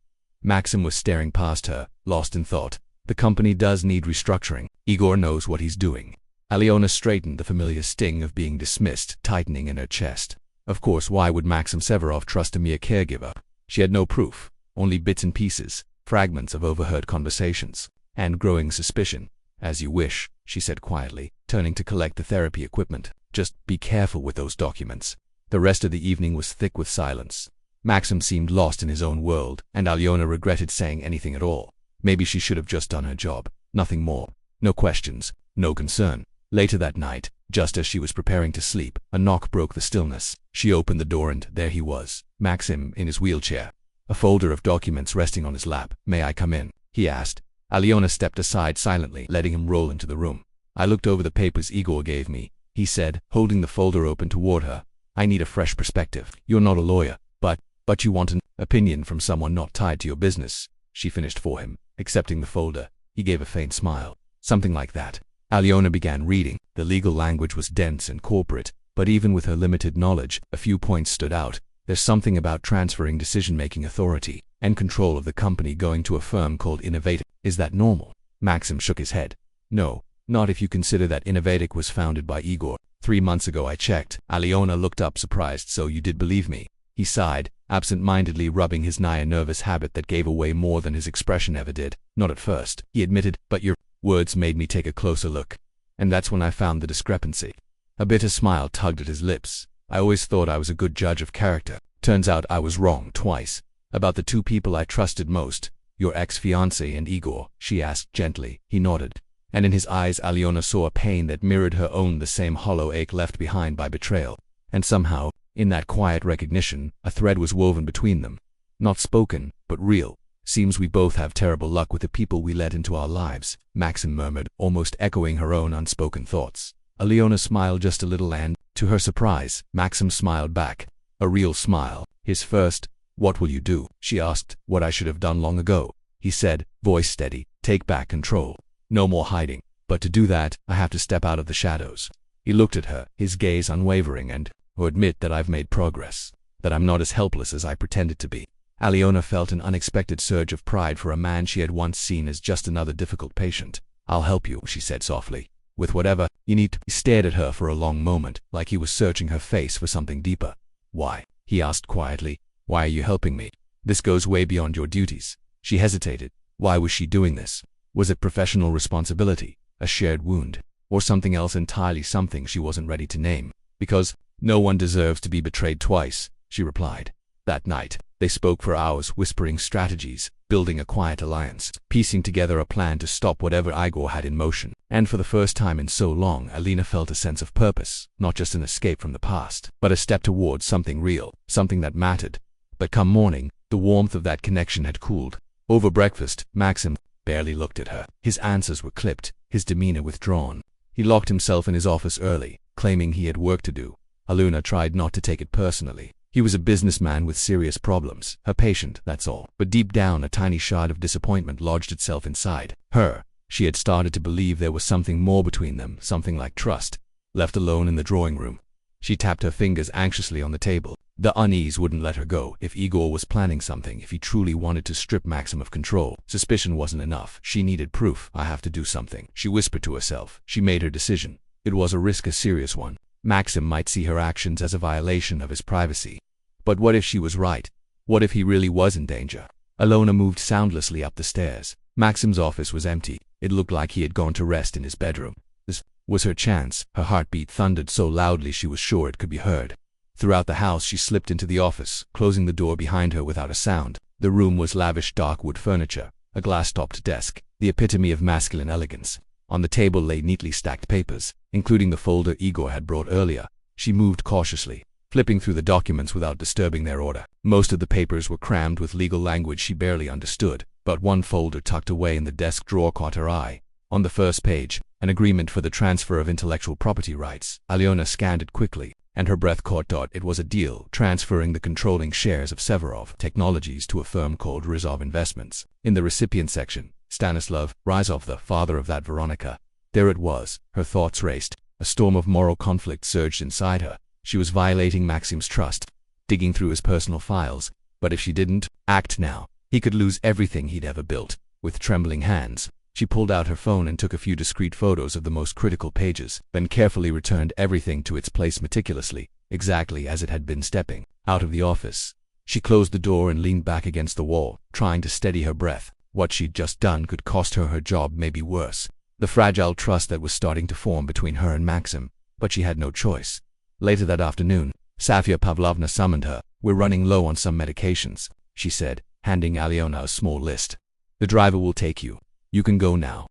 Maxim was staring past her, lost in thought. "The company does need restructuring. Igor knows what he's doing." Aliona straightened, the familiar sting of being dismissed tightening in her chest. Of course, why would Maxim Severov trust a mere caregiver? She had no proof, only bits and pieces, fragments of overheard conversations, and growing suspicion. "As you wish," she said quietly, turning to collect the therapy equipment. "Just be careful with those documents." The rest of the evening was thick with silence. Maxim seemed lost in his own world, and Alyona regretted saying anything at all. Maybe she should have just done her job, nothing more. No questions, no concern. Later that night, just as she was preparing to sleep, a knock broke the stillness. She opened the door and there he was, Maxim in his wheelchair, a folder of documents resting on his lap. "May I come in?" he asked. Alyona stepped aside silently, letting him roll into the room. "I looked over the papers Igor gave me," he said, holding the folder open toward her. "I need a fresh perspective. You're not a lawyer, but you want an opinion from someone not tied to your business," she finished for him, accepting the folder. He gave a faint smile. "Something like that." Alyona began reading. The legal language was dense and corporate, but even with her limited knowledge, a few points stood out. There's something about transferring decision-making authority and control of the company going to a firm called Innovatic. Is that normal? Maxim shook his head. "No, not if you consider that Innovatic was founded by Igor. 3 months ago I checked." Alyona looked up surprised. "So you did believe me?" He sighed, absent-mindedly rubbing his nigh nervous habit that gave away more than his expression ever did. "Not at first," he admitted, "but your words made me take a closer look. And that's when I found the discrepancy." A bitter smile tugged at his lips. "I always thought I was a good judge of character. Turns out I was wrong twice. About the two people I trusted most, your ex-fiancé and Igor," she asked gently. He nodded, and in his eyes Alyona saw a pain that mirrored her own, the same hollow ache left behind by betrayal. And somehow, in that quiet recognition, a thread was woven between them. Not spoken, but real. Seems we both have terrible luck with the people we let into our lives, Maxim murmured, almost echoing her own unspoken thoughts. Aliona smiled just a little and, to her surprise, Maxim smiled back. A real smile. His first. What will you do? She asked. What I should have done long ago. He said, voice steady. Take back control. No more hiding. But to do that, I have to step out of the shadows. He looked at her, his gaze unwavering, and, admit that I've made progress. That I'm not as helpless as I pretended to be. Aliona felt an unexpected surge of pride for a man she had once seen as just another difficult patient. I'll help you, she said softly. With whatever you need. He stared at her for a long moment, like he was searching her face for something deeper. Why? He asked quietly. Why are you helping me? This goes way beyond your duties. She hesitated. Why was she doing this? Was it professional responsibility, a shared wound, or something else entirely, something she wasn't ready to name? Because no one deserves to be betrayed twice, she replied. That night, they spoke for hours, whispering strategies, building a quiet alliance, piecing together a plan to stop whatever Igor had in motion. And for the first time in so long, Alina felt a sense of purpose, not just an escape from the past, but a step towards something real, something that mattered. But come morning, the warmth of that connection had cooled. Over breakfast, Maxim barely looked at her. His answers were clipped, his demeanor withdrawn. He locked himself in his office early, claiming he had work to do. Alina tried not to take it personally. He was a businessman with serious problems, her patient, that's all. But deep down, a tiny shard of disappointment lodged itself inside her. She had started to believe there was something more between them, something like trust. Left alone in the drawing room, she tapped her fingers anxiously on the table. The unease wouldn't let her go. If Igor was planning something, if he truly wanted to strip Maxim of control, suspicion wasn't enough. She needed proof. I have to do something, she whispered to herself. She made her decision. It was a risk, a serious one. Maxim might see her actions as a violation of his privacy. But what if she was right? What if he really was in danger? Alona moved soundlessly up the stairs. Maxim's office was empty. It looked like he had gone to rest in his bedroom. This was her chance. Her heartbeat thundered so loudly she was sure it could be heard. Throughout the house, she slipped into the office, closing the door behind her without a sound. The room was lavish dark wood furniture, a glass-topped desk, the epitome of masculine elegance. On the table lay neatly stacked papers, including the folder Igor had brought earlier. She moved cautiously, flipping through the documents without disturbing their order. Most of the papers were crammed with legal language she barely understood, but one folder tucked away in the desk drawer caught her eye. On the first page, an agreement for the transfer of intellectual property rights. Aliona scanned it quickly, and her breath caught. It was a deal, transferring the controlling shares of Severov Technologies to a firm called Rizov Investments. In the recipient section, Stanislav Rizov, the father of that Veronica. There it was. Her thoughts raced. A storm of moral conflict surged inside her. She was violating Maxim's trust, digging through his personal files. But if she didn't act now, he could lose everything he'd ever built. With trembling hands, she pulled out her phone and took a few discreet photos of the most critical pages, then carefully returned everything to its place meticulously, exactly as it had been. Stepping out of the office, she closed the door and leaned back against the wall, trying to steady her breath. What she'd just done could cost her her job, maybe worse. The fragile trust that was starting to form between her and Maxim. But she had no choice. Later that afternoon, Safia Pavlovna summoned her. We're running low on some medications, she said, handing Aliona a small list. The driver will take you. You can go now.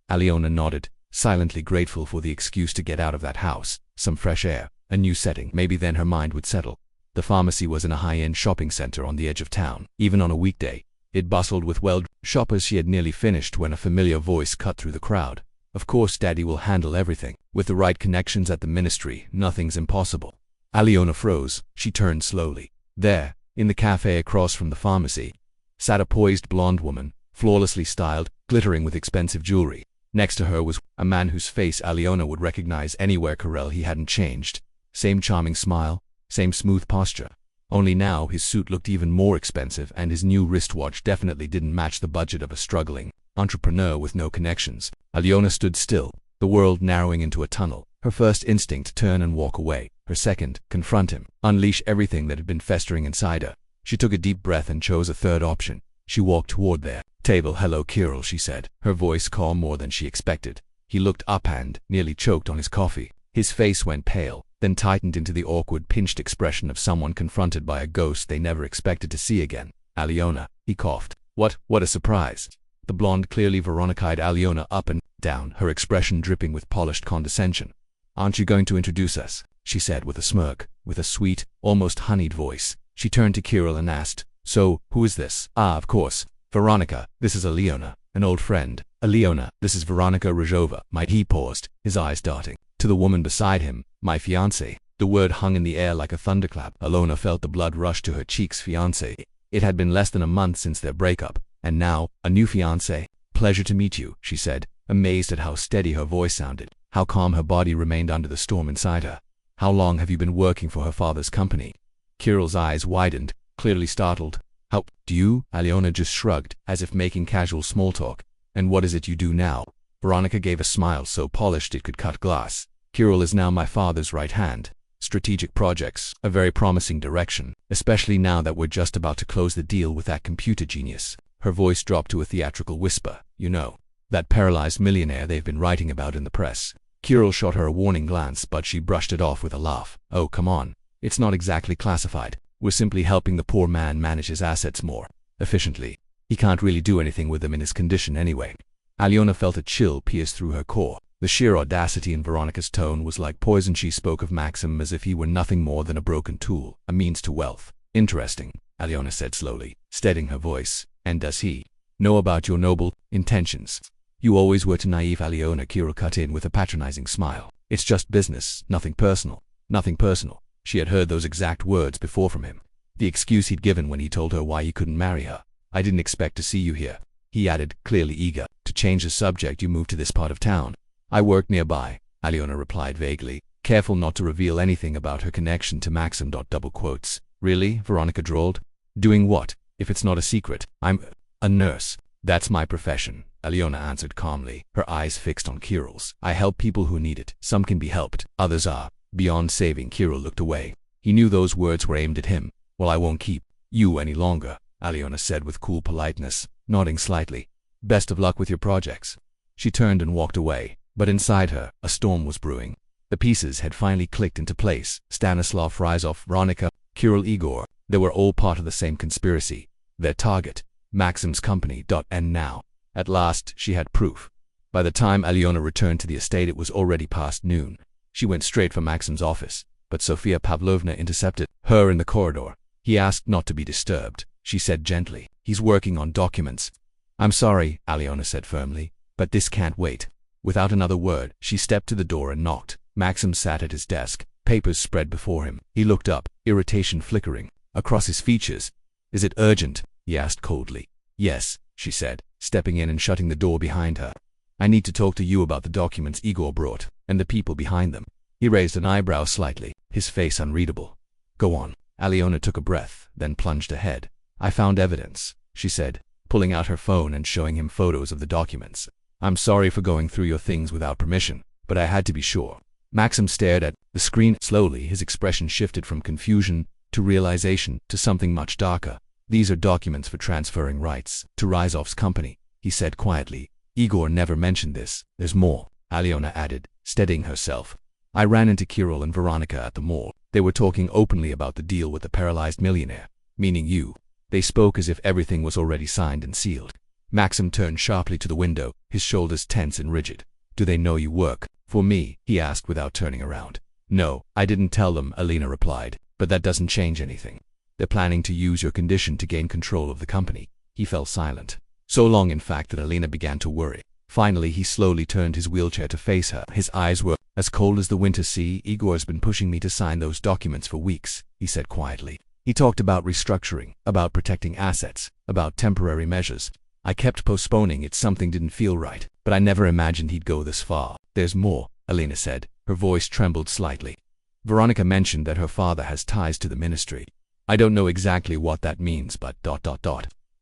Aliona nodded, silently grateful for the excuse to get out of that house. Some fresh air, a new setting. Maybe then her mind would settle. The pharmacy was in a high-end shopping center on the edge of town. Even on a weekday, it bustled with shoppers. She had nearly finished when a familiar voice cut through the crowd. Of course, Daddy will handle everything. With the right connections at the ministry, nothing's impossible. Aliona froze. She turned slowly. There, in the cafe across from the pharmacy, sat a poised blonde woman, flawlessly styled, glittering with expensive jewelry. Next to her was a man whose face Aliona would recognize anywhere. Karel. He hadn't changed. Same charming smile, same smooth posture. Only now his suit looked even more expensive, and his new wristwatch definitely didn't match the budget of a struggling entrepreneur with no connections. Aliona stood still, the world narrowing into a tunnel. Her first instinct, turn and walk away. Her second, confront him, unleash everything that had been festering inside her. She took a deep breath and chose a third option. She walked toward their table. Hello, Kirill, she said, her voice calm more than she expected. He looked up and nearly choked on his coffee. His face went pale, then tightened into the awkward, pinched expression of someone confronted by a ghost they never expected to see again. Aliona, he coughed. What a surprise. The blonde clearly Veronica-eyed Aliona up and down, her expression dripping with polished condescension. Aren't you going to introduce us? She said with a smirk, with a sweet, almost honeyed voice. She turned to Kirill and asked, So, who is this? Ah, of course. Veronica, this is Aliona, an old friend. Aliona, this is Veronica Rajova. He paused, his eyes darting. To the woman beside him, my fiancé. The word hung in the air like a thunderclap. Alona felt the blood rush to her cheeks. Fiancé. It had been less than a month since their breakup, and now, a new fiancé. Pleasure to meet you, she said, amazed at how steady her voice sounded, how calm her body remained under the storm inside her. How long have you been working for her father's company? Kirill's eyes widened, clearly startled. How do you? Aliona just shrugged, as if making casual small talk. And what is it you do now? Veronica gave a smile so polished it could cut glass. Kirill is now my father's right hand. Strategic projects, a very promising direction, especially now that we're just about to close the deal with that computer genius. Her voice dropped to a theatrical whisper. You know, that paralyzed millionaire they've been writing about in the press. Kirill shot her a warning glance, but she brushed it off with a laugh. Oh, come on. It's not exactly classified. We're simply helping the poor man manage his assets more efficiently. He can't really do anything with them in his condition anyway. Aliona felt a chill pierce through her core. The sheer audacity in Veronica's tone was like poison. She spoke of Maxim as if he were nothing more than a broken tool, a means to wealth. Interesting, Aliona said slowly, steadying her voice. And does he know about your noble intentions? You always were too naive, Aliona. Kirill cut in with a patronizing smile. It's just business, nothing personal. Nothing personal. She had heard those exact words before from him. The excuse he'd given when he told her why he couldn't marry her. I didn't expect to see you here, he added, clearly eager to change the subject. You moved to this part of town. I work nearby, Aliona replied vaguely, careful not to reveal anything about her connection to Maxim. Double quotes. Really? Veronica drawled. Doing what, if it's not a secret? I'm a nurse. That's my profession, Aliona answered calmly, her eyes fixed on Kirill's. I help people who need it. Some can be helped, others are beyond saving. Kirill looked away. He knew those words were aimed at him. Well, I won't keep you any longer, Aliona said with cool politeness, nodding slightly. Best of luck with your projects. She turned and walked away, but inside her, a storm was brewing. The pieces had finally clicked into place. Stanislav, Ryzov, Veronica, Kirill, Igor, they were all part of the same conspiracy. Their target, Maxim's company. And now, at last, she had proof. By the time Aliona returned to the estate, it was already past noon. She went straight for Maxim's office, but Sofia Pavlovna intercepted her in the corridor. He asked not to be disturbed, she said gently. He's working on documents. I'm sorry, Aliona said firmly, but this can't wait. Without another word, she stepped to the door and knocked. Maxim sat at his desk, papers spread before him. He looked up, irritation flickering across his features. Is it urgent? He asked coldly. Yes, she said, stepping in and shutting the door behind her. I need to talk to you about the documents Igor brought, and the people behind them. He raised an eyebrow slightly, his face unreadable. Go on. Aliona took a breath, then plunged ahead. I found evidence, she said, pulling out her phone and showing him photos of the documents. I'm sorry for going through your things without permission, but I had to be sure. Maxim stared at the screen. Slowly, his expression shifted from confusion to realization to something much darker. These are documents for transferring rights to Ryzov's company, he said quietly. Igor never mentioned this. There's more, Aliona added, steadying herself. I ran into Kirill and Veronica at the mall. They were talking openly about the deal with the paralyzed millionaire, meaning you. They spoke as if everything was already signed and sealed. Maxim turned sharply to the window, his shoulders tense and rigid. Do they know you work for me? He asked without turning around. No, I didn't tell them, Alina replied, but that doesn't change anything. They're planning to use your condition to gain control of the company. He fell silent. So long, in fact, that Alina began to worry. Finally, he slowly turned his wheelchair to face her. His eyes were as cold as the winter sea. Igor's been pushing me to sign those documents for weeks, he said quietly. He talked about restructuring, about protecting assets, about temporary measures. I kept postponing it. Something didn't feel right, but I never imagined he'd go this far. There's more, Alina said. Her voice trembled slightly. Veronica mentioned that her father has ties to the ministry. I don't know exactly what that means, but ...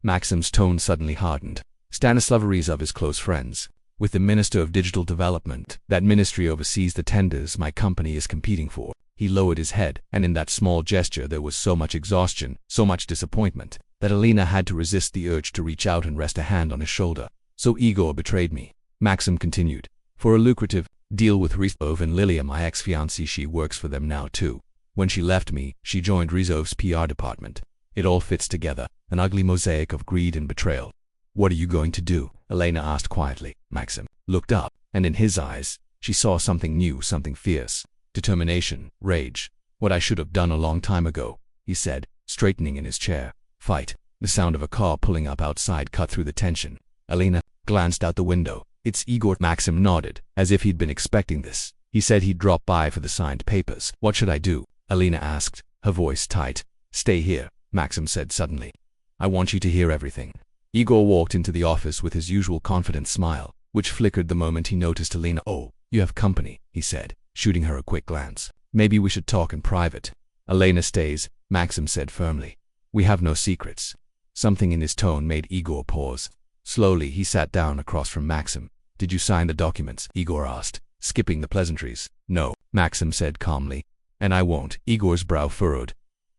Maxim's tone suddenly hardened. Stanislav Ryzov is close friends with the Minister of Digital Development. That ministry oversees the tenders my company is competing for. He lowered his head, and in that small gesture there was so much exhaustion, so much disappointment, that Alina had to resist the urge to reach out and rest a hand on his shoulder. So Igor betrayed me, Maxim continued, for a lucrative deal with Ryzov and Lilia, my ex-fiancée. She works for them now too. When she left me, she joined Ryzov's PR department. It all fits together, an ugly mosaic of greed and betrayal. What are you going to do? Elena asked quietly. Maxim looked up, and in his eyes, she saw something new, something fierce. Determination, rage. What I should have done a long time ago, he said, straightening in his chair. Fight. The sound of a car pulling up outside cut through the tension. Alina glanced out the window. It's Igor. Maxim nodded, as if he'd been expecting this. He said he'd drop by for the signed papers. What should I do? Alina asked, her voice tight. Stay here, Maxim said suddenly. I want you to hear everything. Igor walked into the office with his usual confident smile, which flickered the moment he noticed Alina. Oh, you have company, he said, shooting her a quick glance. Maybe we should talk in private. Alina stays, Maxim said firmly. We have no secrets. Something in his tone made Igor pause. Slowly, he sat down across from Maxim. Did you sign the documents? Igor asked, skipping the pleasantries. No, Maxim said calmly. And I won't. Igor's brow furrowed.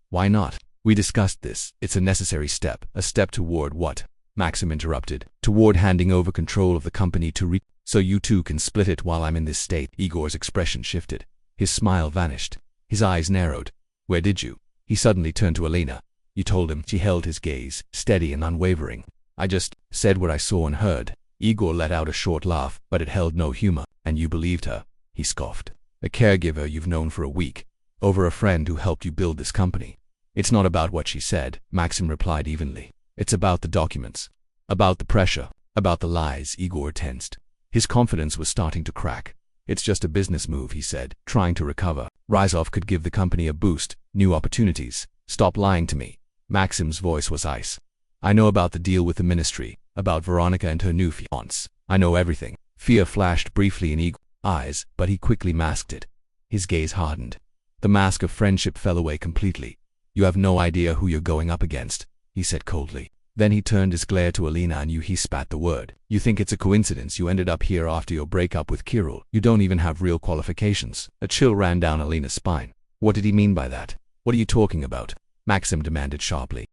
Why not? We discussed this. It's a necessary step. A step toward what? Maxim interrupted. Toward handing over control of the company to so you two can split it while I'm in this state. Igor's expression shifted. His smile vanished. His eyes narrowed. Where did you? He suddenly turned to Alina. You told him. She held his gaze, steady and unwavering. I just said what I saw and heard. Igor let out a short laugh, but it held no humor. And you believed her? He scoffed. A caregiver you've known for a week. Over a friend who helped you build this company. It's not about what she said, Maxim replied evenly. It's about the documents. About the pressure. About the lies. Igor tensed. His confidence was starting to crack. It's just a business move, he said, trying to recover. Rizov could give the company a boost, new opportunities. Stop lying to me. Maxim's voice was ice. I know about the deal with the ministry, about Veronica and her new fiancé. I know everything. Fear flashed briefly in Igor's eyes, but he quickly masked it. His gaze hardened. The mask of friendship fell away completely. You have no idea who you're going up against, he said coldly. Then he turned his glare to Alina and he spat the word. You think it's a coincidence you ended up here after your breakup with Kirill. You don't even have real qualifications. A chill ran down Alina's spine. What did he mean by that? What are you talking about? Maxim demanded sharply.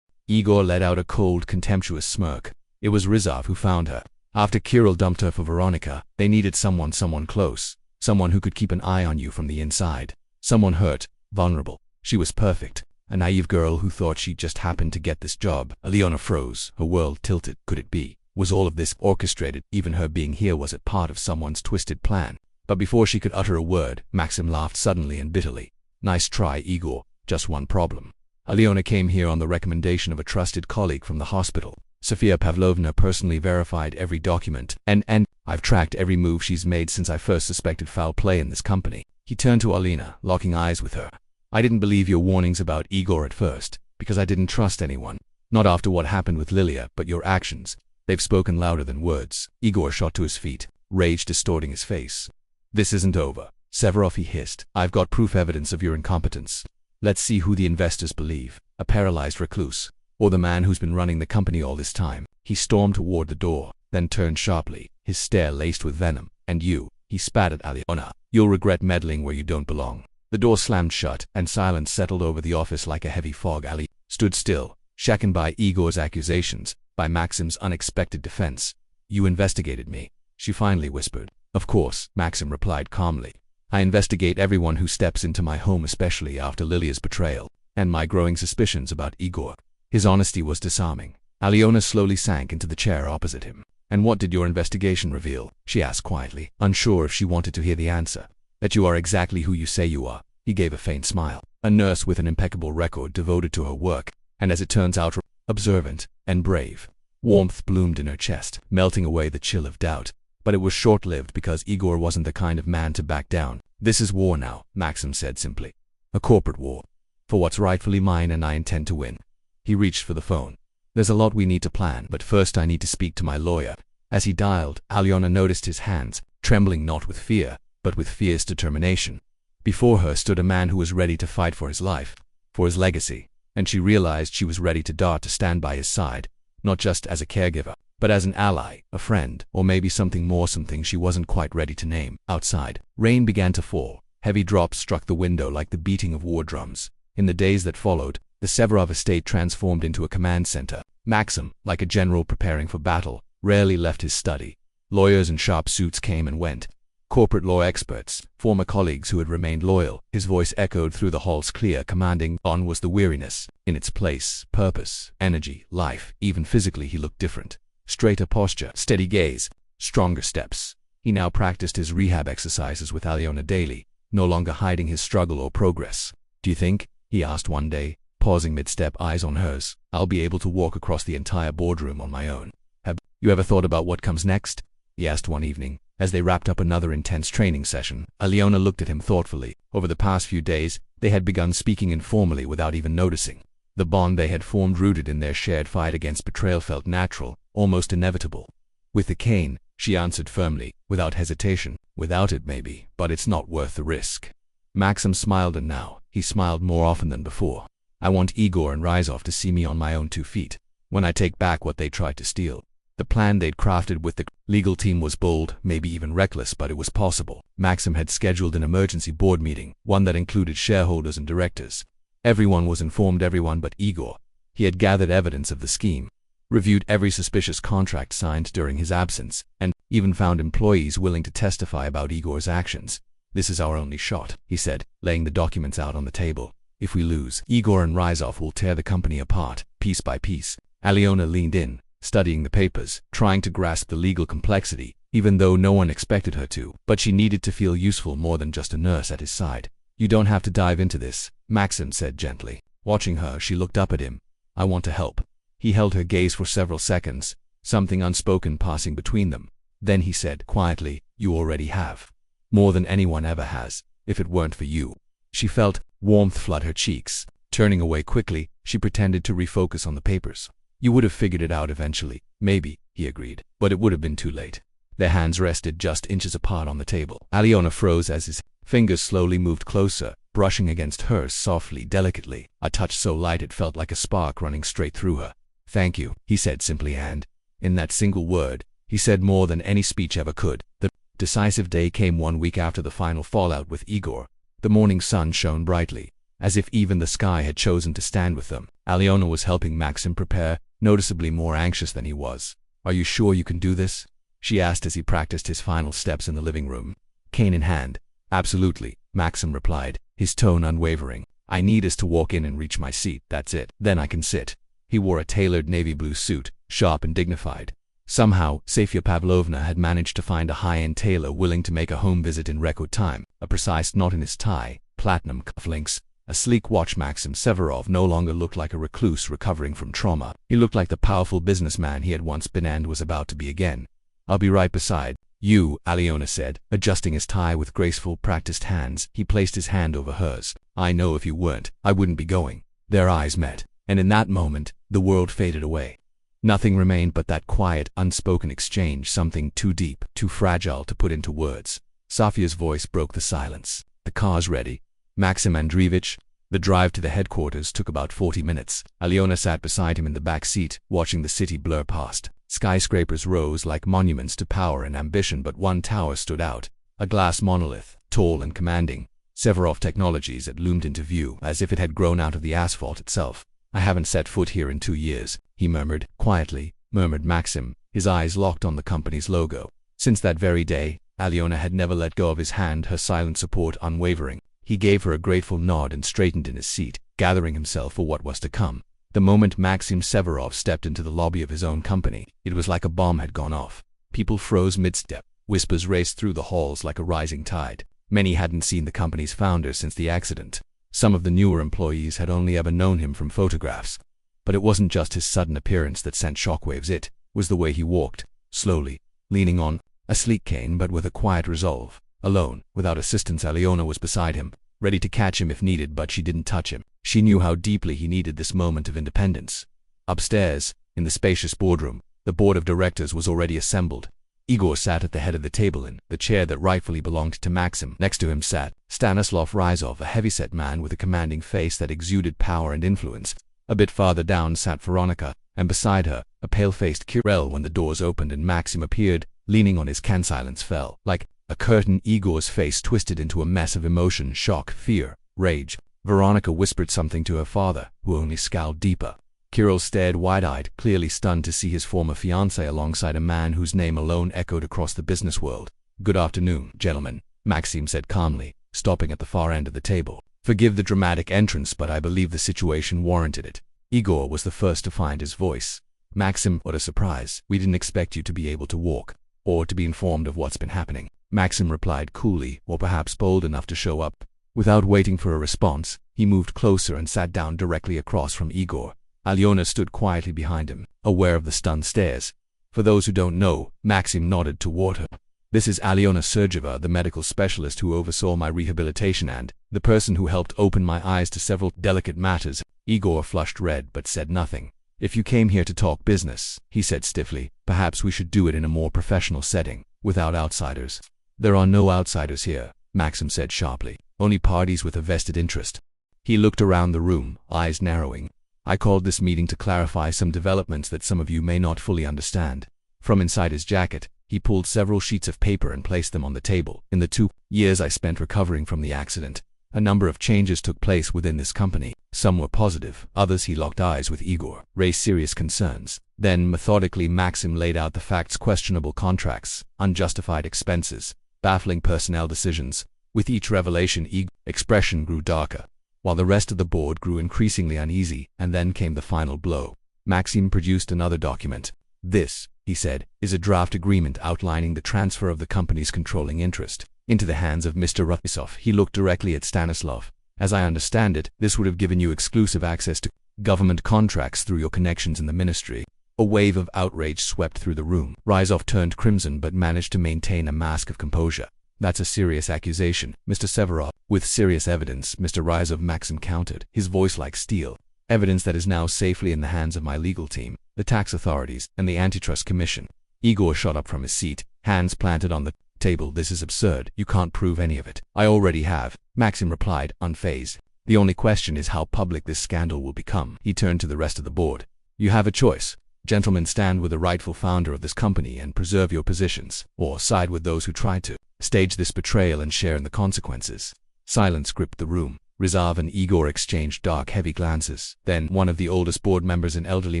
Igor let out a cold, contemptuous smirk. It was Rizov who found her. After Kirill dumped her for Veronica, they needed someone close. Someone who could keep an eye on you from the inside. Someone hurt, vulnerable. She was perfect. A naive girl who thought she just happened to get this job. Aliona froze, her world tilted. Could it be? Was all of this orchestrated? Even her being here, was it part of someone's twisted plan? But before she could utter a word, Maxim laughed suddenly and bitterly. Nice try, Igor. Just one problem. Aliona came here on the recommendation of a trusted colleague from the hospital. Sofia Pavlovna personally verified every document, and I've tracked every move she's made since I first suspected foul play in this company. He turned to Alina, locking eyes with her. I didn't believe your warnings about Igor at first, because I didn't trust anyone. Not after what happened with Lilia, but your actions. They've spoken louder than words. Igor shot to his feet, rage distorting his face. This isn't over. Severov, he hissed. I've got proof evidence of your incompetence. Let's see who the investors believe. A paralyzed recluse, or the man who's been running the company all this time. He stormed toward the door, then turned sharply, his stare laced with venom. And you, he spat at Aliona. You'll regret meddling where you don't belong. The door slammed shut, and silence settled over the office like a heavy fog. Ali stood still, shaken by Igor's accusations, by Maxim's unexpected defense. You investigated me, she finally whispered. Of course, Maxim replied calmly. I investigate everyone who steps into my home, especially after Lilia's betrayal, and my growing suspicions about Igor. His honesty was disarming. Aliona slowly sank into the chair opposite him. And what did your investigation reveal? She asked quietly, unsure if she wanted to hear the answer. That you are exactly who you say you are. He gave a faint smile. A nurse with an impeccable record, devoted to her work, and as it turns out, observant and brave. Warmth bloomed in her chest, melting away the chill of doubt. But it was short-lived because Igor wasn't the kind of man to back down. This is war now, Maxim said simply. A corporate war. For what's rightfully mine, and I intend to win. He reached for the phone. There's a lot we need to plan, but first I need to speak to my lawyer. As he dialed, Aliona noticed his hands, trembling not with fear, but with fierce determination. Before her stood a man who was ready to fight for his life, for his legacy, and she realized she was ready to dart to stand by his side, not just as a caregiver, but as an ally, a friend, or maybe something more, something she wasn't quite ready to name. Outside, rain began to fall. Heavy drops struck the window like the beating of war drums. In the days that followed, the Severov estate transformed into a command center. Maxim, like a general preparing for battle, rarely left his study. Lawyers in sharp suits came and went. Corporate law experts, former colleagues who had remained loyal. His voice echoed through the halls, clear, commanding. Gone was the weariness. In its place, purpose, energy, life. Even physically he looked different. Straighter posture, steady gaze, stronger steps. He now practiced his rehab exercises with Aliona daily, no longer hiding his struggle or progress. Do you think, he asked one day, pausing mid-step, eyes on hers. I'll be able to walk across the entire boardroom on my own. Have you ever thought about what comes next? He asked one evening, as they wrapped up another intense training session. Aliona looked at him thoughtfully. Over the past few days, they had begun speaking informally without even noticing. The bond they had formed, rooted in their shared fight against betrayal, felt natural, almost inevitable. With the cane, she answered firmly, without hesitation. Without it, maybe, but it's not worth the risk. Maxim smiled, and now, he smiled more often than before. I want Igor and Rizov to see me on my own 2 feet. When I take back what they tried to steal. The plan they'd crafted with the legal team was bold, maybe even reckless, but it was possible. Maxim had scheduled an emergency board meeting, one that included shareholders and directors. Everyone was informed, everyone but Igor. He had gathered evidence of the scheme, reviewed every suspicious contract signed during his absence, and even found employees willing to testify about Igor's actions. This is our only shot, he said, laying the documents out on the table. If we lose, Igor and Rizov will tear the company apart, piece by piece. Aliona leaned in, studying the papers, trying to grasp the legal complexity, even though no one expected her to. But she needed to feel useful more than just a nurse at his side. You don't have to dive into this, Maxim said gently. Watching her, she looked up at him. I want to help. He held her gaze for several seconds, something unspoken passing between them. Then he said quietly, you already have. More than anyone ever has, if it weren't for you. She felt warmth flood her cheeks. Turning away quickly, she pretended to refocus on the papers. You would have figured it out eventually, maybe, he agreed, but it would have been too late. Their hands rested just inches apart on the table. Aliona froze as his fingers slowly moved closer, brushing against hers softly, delicately, a touch so light it felt like a spark running straight through her. Thank you, he said simply, and, in that single word, he said more than any speech ever could. The decisive day came 1 week after the final fallout with Igor. The morning sun shone brightly, as if even the sky had chosen to stand with them. Aliona was helping Maxim prepare, noticeably more anxious than he was. Are you sure you can do this? She asked as he practiced his final steps in the living room, cane in hand. Absolutely, Maxim replied, his tone unwavering. I need us to walk in and reach my seat, that's it. Then I can sit. He wore a tailored navy blue suit, sharp and dignified. Somehow, Safia Pavlovna had managed to find a high-end tailor willing to make a home visit in record time. A precise knot in his tie, platinum cufflinks, a sleek watch. Maxim Severov no longer looked like a recluse recovering from trauma. He looked like the powerful businessman he had once been and was about to be again. I'll be right beside you, Aliona said, adjusting his tie with graceful, practiced hands. He placed his hand over hers. I know if you weren't, I wouldn't be going. Their eyes met, and in that moment, the world faded away. Nothing remained but that quiet, unspoken exchange, something too deep, too fragile to put into words. Sofia's voice broke the silence. The car's ready. Maxim Andreevich. The drive to the headquarters took about 40 minutes. Aliona sat beside him in the back seat, watching the city blur past. Skyscrapers rose like monuments to power and ambition, but one tower stood out, a glass monolith, tall and commanding. Severov Technologies had loomed into view, as if it had grown out of the asphalt itself. I haven't set foot here in 2 years, he murmured. Quietly, murmured Maxim, his eyes locked on the company's logo. Since that very day, Aliona had never let go of his hand, her silent support unwavering. He gave her a grateful nod and straightened in his seat, gathering himself for what was to come. The moment Maxim Severov stepped into the lobby of his own company, it was like a bomb had gone off. People froze mid-step. Whispers raced through the halls like a rising tide. Many hadn't seen the company's founder since the accident. Some of the newer employees had only ever known him from photographs. But it wasn't just his sudden appearance that sent shockwaves, it was the way he walked, slowly, leaning on a sleek cane but with a quiet resolve. Alone, without assistance, Aliona was beside him, ready to catch him if needed, but she didn't touch him. She knew how deeply he needed this moment of independence. Upstairs, in the spacious boardroom, the board of directors was already assembled. Igor sat at the head of the table in the chair that rightfully belonged to Maxim. Next to him sat Stanislav Rizov, a heavyset man with a commanding face that exuded power and influence. A bit farther down sat Veronica, and beside her, a pale-faced Kirill. When the doors opened and Maxim appeared, leaning on his cane, silence fell. Like a curtain, Igor's face twisted into a mess of emotion, shock, fear, rage. Veronica whispered something to her father, who only scowled deeper. Kirill stared wide-eyed, clearly stunned to see his former fiancée alongside a man whose name alone echoed across the business world. Good afternoon, gentlemen, Maxim said calmly, stopping at the far end of the table. Forgive the dramatic entrance, but I believe the situation warranted it. Igor was the first to find his voice. Maxim, what a surprise. We didn't expect you to be able to walk, or to be informed of what's been happening. Maxim replied coolly, or perhaps bold enough to show up. Without waiting for a response, he moved closer and sat down directly across from Igor. Alyona stood quietly behind him, aware of the stunned stares. For those who don't know, Maxim nodded toward her. This is Alyona Sergeva, the medical specialist who oversaw my rehabilitation and the person who helped open my eyes to several delicate matters. Igor flushed red but said nothing. If you came here to talk business, he said stiffly, perhaps we should do it in a more professional setting, without outsiders. There are no outsiders here, Maxim said sharply, only parties with a vested interest. He looked around the room, eyes narrowing. I called this meeting to clarify some developments that some of you may not fully understand. From inside his jacket, he pulled several sheets of paper and placed them on the table. In the 2 years I spent recovering from the accident, a number of changes took place within this company. Some were positive, others, he locked eyes with Igor, raised serious concerns. Then, methodically, Maxim laid out the facts: questionable contracts, unjustified expenses, baffling personnel decisions. With each revelation, Igor's expression grew darker, while the rest of the board grew increasingly uneasy. And then came the final blow. Maxim produced another document. This, he said, is a draft agreement outlining the transfer of the company's controlling interest into the hands of Mr. Rutisov. He looked directly at Stanislav. As I understand it, this would have given you exclusive access to government contracts through your connections in the ministry. A wave of outrage swept through the room. Ryzov turned crimson but managed to maintain a mask of composure. That's a serious accusation, Mr. Severov. With serious evidence, Mr. Ryzov, Maxim countered, his voice like steel. Evidence that is now safely in the hands of my legal team, the tax authorities, and the Antitrust Commission. Igor shot up from his seat, hands planted on the table. This is absurd. You can't prove any of it. I already have, Maxim replied, unfazed. The only question is how public this scandal will become. He turned to the rest of the board. You have a choice. Gentlemen, stand with the rightful founder of this company and preserve your positions, or side with those who tried to stage this betrayal and share in the consequences. Silence gripped the room. Ryzov and Igor exchanged dark, heavy glances. Then one of the oldest board members, an elderly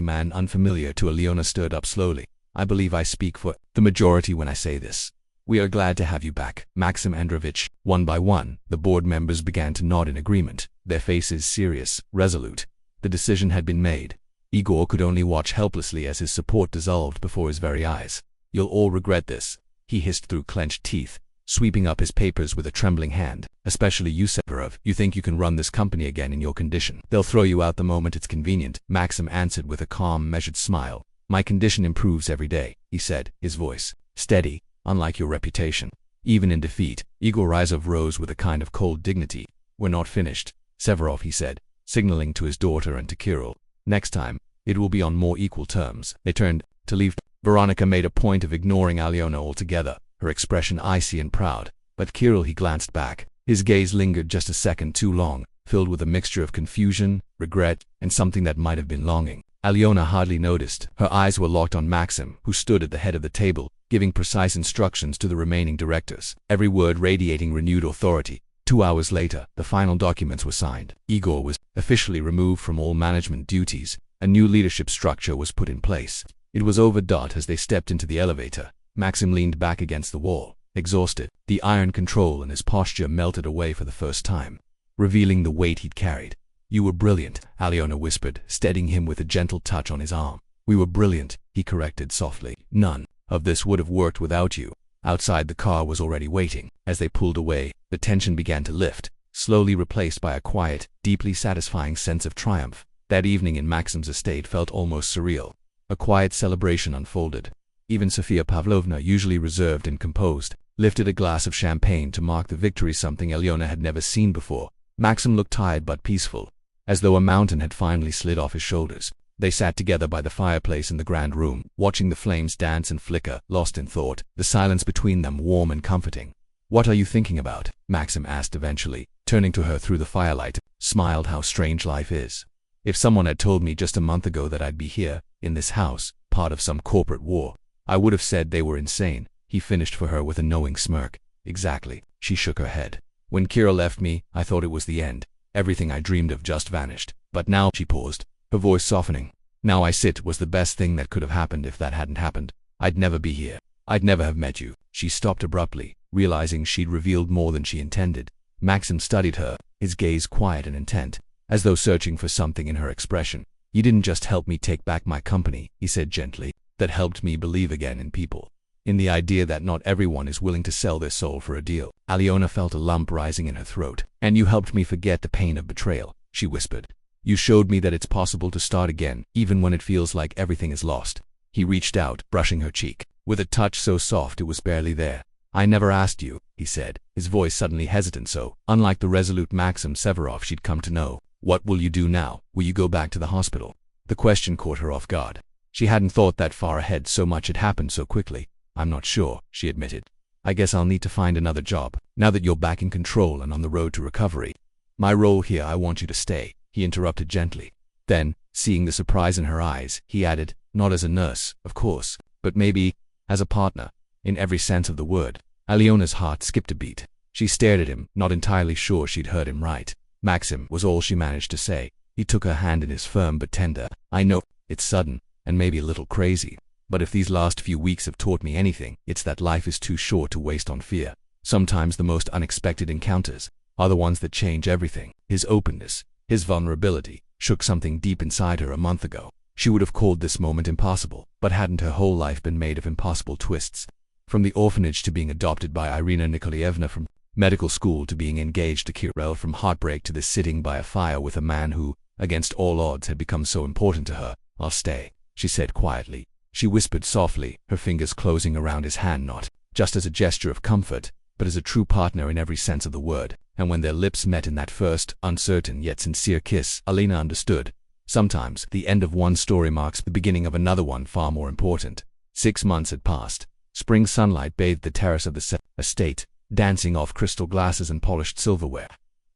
man unfamiliar to Alyona, stood up slowly. I believe I speak for the majority when I say this. We are glad to have you back, Maxim Androvich. One by one, the board members began to nod in agreement, their faces serious, resolute. The decision had been made. Igor could only watch helplessly as his support dissolved before his very eyes. You'll all regret this, he hissed through clenched teeth, sweeping up his papers with a trembling hand. Especially you, Severov. You think you can run this company again in your condition. They'll throw you out the moment it's convenient, Maxim answered with a calm, measured smile. My condition improves every day, he said, his voice steady, unlike your reputation. Even in defeat, Igor Ryzov rose with a kind of cold dignity. We're not finished, Severov, he said, signaling to his daughter and to Kirill. Next time, it will be on more equal terms. They turned to leave. Veronica made a point of ignoring Alyona altogether, her expression icy and proud. But Kirill, he glanced back. His gaze lingered just a second too long, filled with a mixture of confusion, regret, and something that might have been longing. Alyona hardly noticed. Her eyes were locked on Maxim, who stood at the head of the table, giving precise instructions to the remaining directors, every word radiating renewed authority. 2 hours later, the final documents were signed. Igor was officially removed from all management duties. A new leadership structure was put in place. It was over. As they stepped into the elevator, Maxim leaned back against the wall, exhausted. The iron control in his posture melted away for the first time, revealing the weight he'd carried. You were brilliant, Alyona whispered, steadying him with a gentle touch on his arm. We were brilliant, he corrected softly. None of this would have worked without you. Outside, the car was already waiting. As they pulled away, the tension began to lift, slowly replaced by a quiet, deeply satisfying sense of triumph. That evening in Maxim's estate felt almost surreal. A quiet celebration unfolded. Even Sofia Pavlovna, usually reserved and composed, lifted a glass of champagne to mark the victory, something Alyona had never seen before. Maxim looked tired but peaceful, as though a mountain had finally slid off his shoulders. They sat together by the fireplace in the grand room, watching the flames dance and flicker, lost in thought, the silence between them warm and comforting. What are you thinking about? Maxim asked eventually, turning to her through the firelight, smiled. How strange life is. If someone had told me just a month ago that I'd be here, in this house, part of some corporate war, I would have said they were insane, he finished for her with a knowing smirk. Exactly, she shook her head. When Kira left me, I thought it was the end. Everything I dreamed of just vanished. But now, she paused, her voice softening. Now I sit was the best thing that could have happened. If that hadn't happened, I'd never be here. I'd never have met you. She stopped abruptly, realizing she'd revealed more than she intended. Maxim studied her, his gaze quiet and intent, as though searching for something in her expression. You didn't just help me take back my company, he said gently. That helped me believe again in people. In the idea that not everyone is willing to sell their soul for a deal. Alyona felt a lump rising in her throat. And you helped me forget the pain of betrayal, she whispered. You showed me that it's possible to start again, even when it feels like everything is lost. He reached out, brushing her cheek, with a touch so soft it was barely there. I never asked you, he said, his voice suddenly hesitant so, unlike the resolute Maxim Severov she'd come to know. What will you do now? Will you go back to the hospital? The question caught her off guard. She hadn't thought that far ahead, so much had happened so quickly. I'm not sure, she admitted. I guess I'll need to find another job, now that you're back in control and on the road to recovery. My role here, I want you to stay, he interrupted gently. Then, seeing the surprise in her eyes, he added, not as a nurse, of course, but maybe as a partner, in every sense of the word. Aliona's heart skipped a beat. She stared at him, not entirely sure she'd heard him right. Maxim was all she managed to say. He took her hand in his firm but tender. I know, it's sudden, and maybe a little crazy, but if these last few weeks have taught me anything, it's that life is too short to waste on fear. Sometimes the most unexpected encounters are the ones that change everything. His openness, his vulnerability, shook something deep inside her a month ago. She would have called this moment impossible, but hadn't her whole life been made of impossible twists? From the orphanage to being adopted by Irina Nikolaevna, from medical school to being engaged to Kirill, from Heartbreak to this sitting by a fire with a man who, against all odds, had become so important to her. I'll stay, she said quietly. She whispered softly, her fingers closing around his hand, not just as a gesture of comfort, but as a true partner in every sense of the word. And when their lips met in that first, uncertain yet sincere kiss, Alina understood. Sometimes the end of one story marks the beginning of another one far more important. 6 months had passed. Spring sunlight bathed the terrace of the estate, dancing off crystal glasses and polished silverware.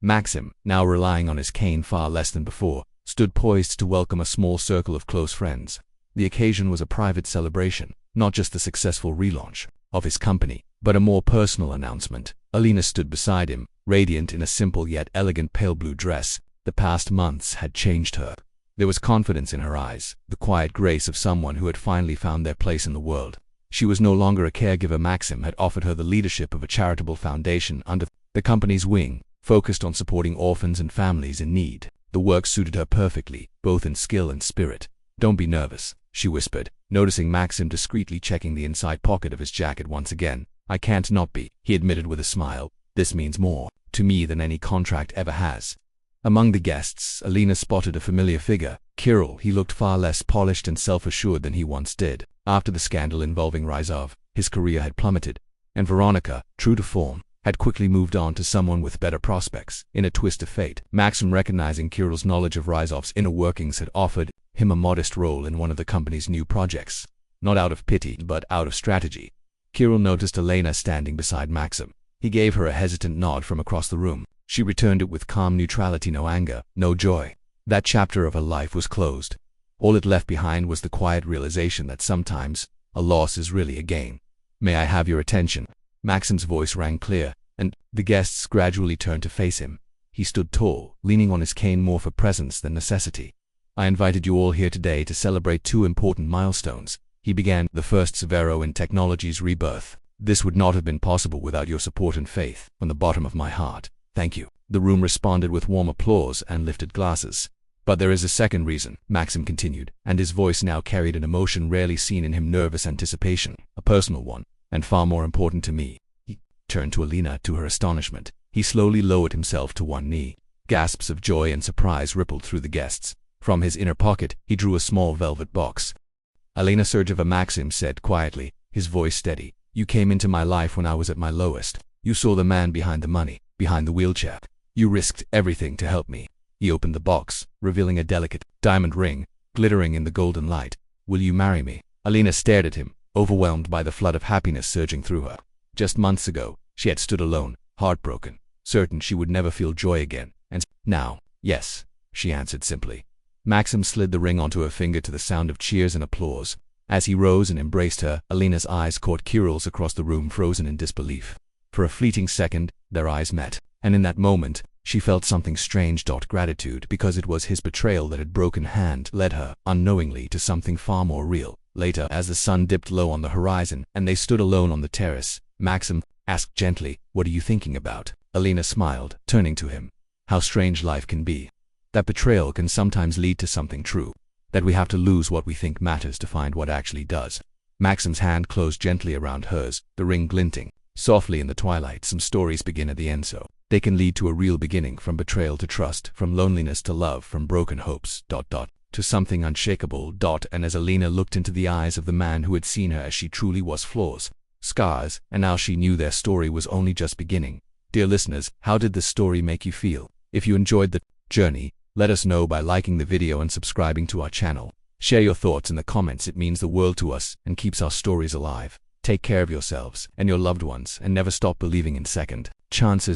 Maxim, now relying on his cane far less than before, stood poised to welcome a small circle of close friends. The occasion was a private celebration, not just the successful relaunch of his company, but a more personal announcement. Alina stood beside him, radiant in a simple yet elegant pale blue dress. The past months had changed her. There was confidence in her eyes, the quiet grace of someone who had finally found their place in the world. She was no longer a caregiver. Maxim had offered her the leadership of a charitable foundation under the company's wing, focused on supporting orphans and families in need. The work suited her perfectly, both in skill and spirit. Don't be nervous, she whispered, noticing Maxim discreetly checking the inside pocket of his jacket once again. I can't not be, he admitted with a smile. This means more to me than any contract ever has. Among the guests, Alina spotted a familiar figure. Kirill. He looked far less polished and self-assured than he once did. After the scandal involving Ryzov, his career had plummeted, and Veronica, true to form, had quickly moved on to someone with better prospects. In a twist of fate, Maxim, recognizing Kirill's knowledge of Ryzov's inner workings, had offered him a modest role in one of the company's new projects. Not out of pity, but out of strategy. Kirill noticed Elena standing beside Maxim. He gave her a hesitant nod from across the room. She returned it with calm neutrality, no anger, no joy. That chapter of her life was closed. All it left behind was the quiet realization that sometimes a loss is really a gain. May I have your attention? Maxim's voice rang clear, and the guests gradually turned to face him. He stood tall, leaning on his cane more for presence than necessity. I invited you all here today to celebrate 2 important milestones, he began. The first, Severo in technology's rebirth. This would not have been possible without your support and faith. From the bottom of my heart, thank you. The room responded with warm applause and lifted glasses. But there is a second reason, Maxim continued, and his voice now carried an emotion rarely seen in him, nervous anticipation, a personal one, and far more important to me. He turned to Alina. To her astonishment, he slowly lowered himself to one knee. Gasps of joy and surprise rippled through the guests. From his inner pocket, he drew a small velvet box. Alina Sergeyeva, Maxim said quietly, his voice steady. You came into my life when I was at my lowest. You saw the man behind the money, behind the wheelchair. You risked everything to help me. He opened the box, revealing a delicate diamond ring, glittering in the golden light. Will you marry me? Alina stared at him, overwhelmed by the flood of happiness surging through her. Just months ago, she had stood alone, heartbroken, certain she would never feel joy again. And now, yes, she answered simply. Maxim slid the ring onto her finger to the sound of cheers and applause. As he rose and embraced her, Alina's eyes caught Kirill's across the room, frozen in disbelief. For a fleeting second, their eyes met, and in that moment, she felt something strange. Gratitude, because it was his betrayal that had broken hand, led her, unknowingly, to something far more real. Later, as the sun dipped low on the horizon, and they stood alone on the terrace, Maxim asked gently, what are you thinking about? Alina smiled, turning to him. How strange life can be. That betrayal can sometimes lead to something true. That we have to lose what we think matters to find what actually does. Maxim's hand closed gently around hers, the ring glinting. Softly in the twilight, some stories begin at the end so they can lead to a real beginning, from betrayal to trust, from loneliness to love, from broken hopes, to something unshakable, and as Alina looked into the eyes of the man who had seen her as she truly was, flaws, scars, and now she knew their story was only just beginning. Dear listeners, how did this story make you feel? If you enjoyed the journey, let us know by liking the video and subscribing to our channel. Share your thoughts in the comments, it means the world to us and keeps our stories alive. Take care of yourselves and your loved ones and never stop believing in second chances.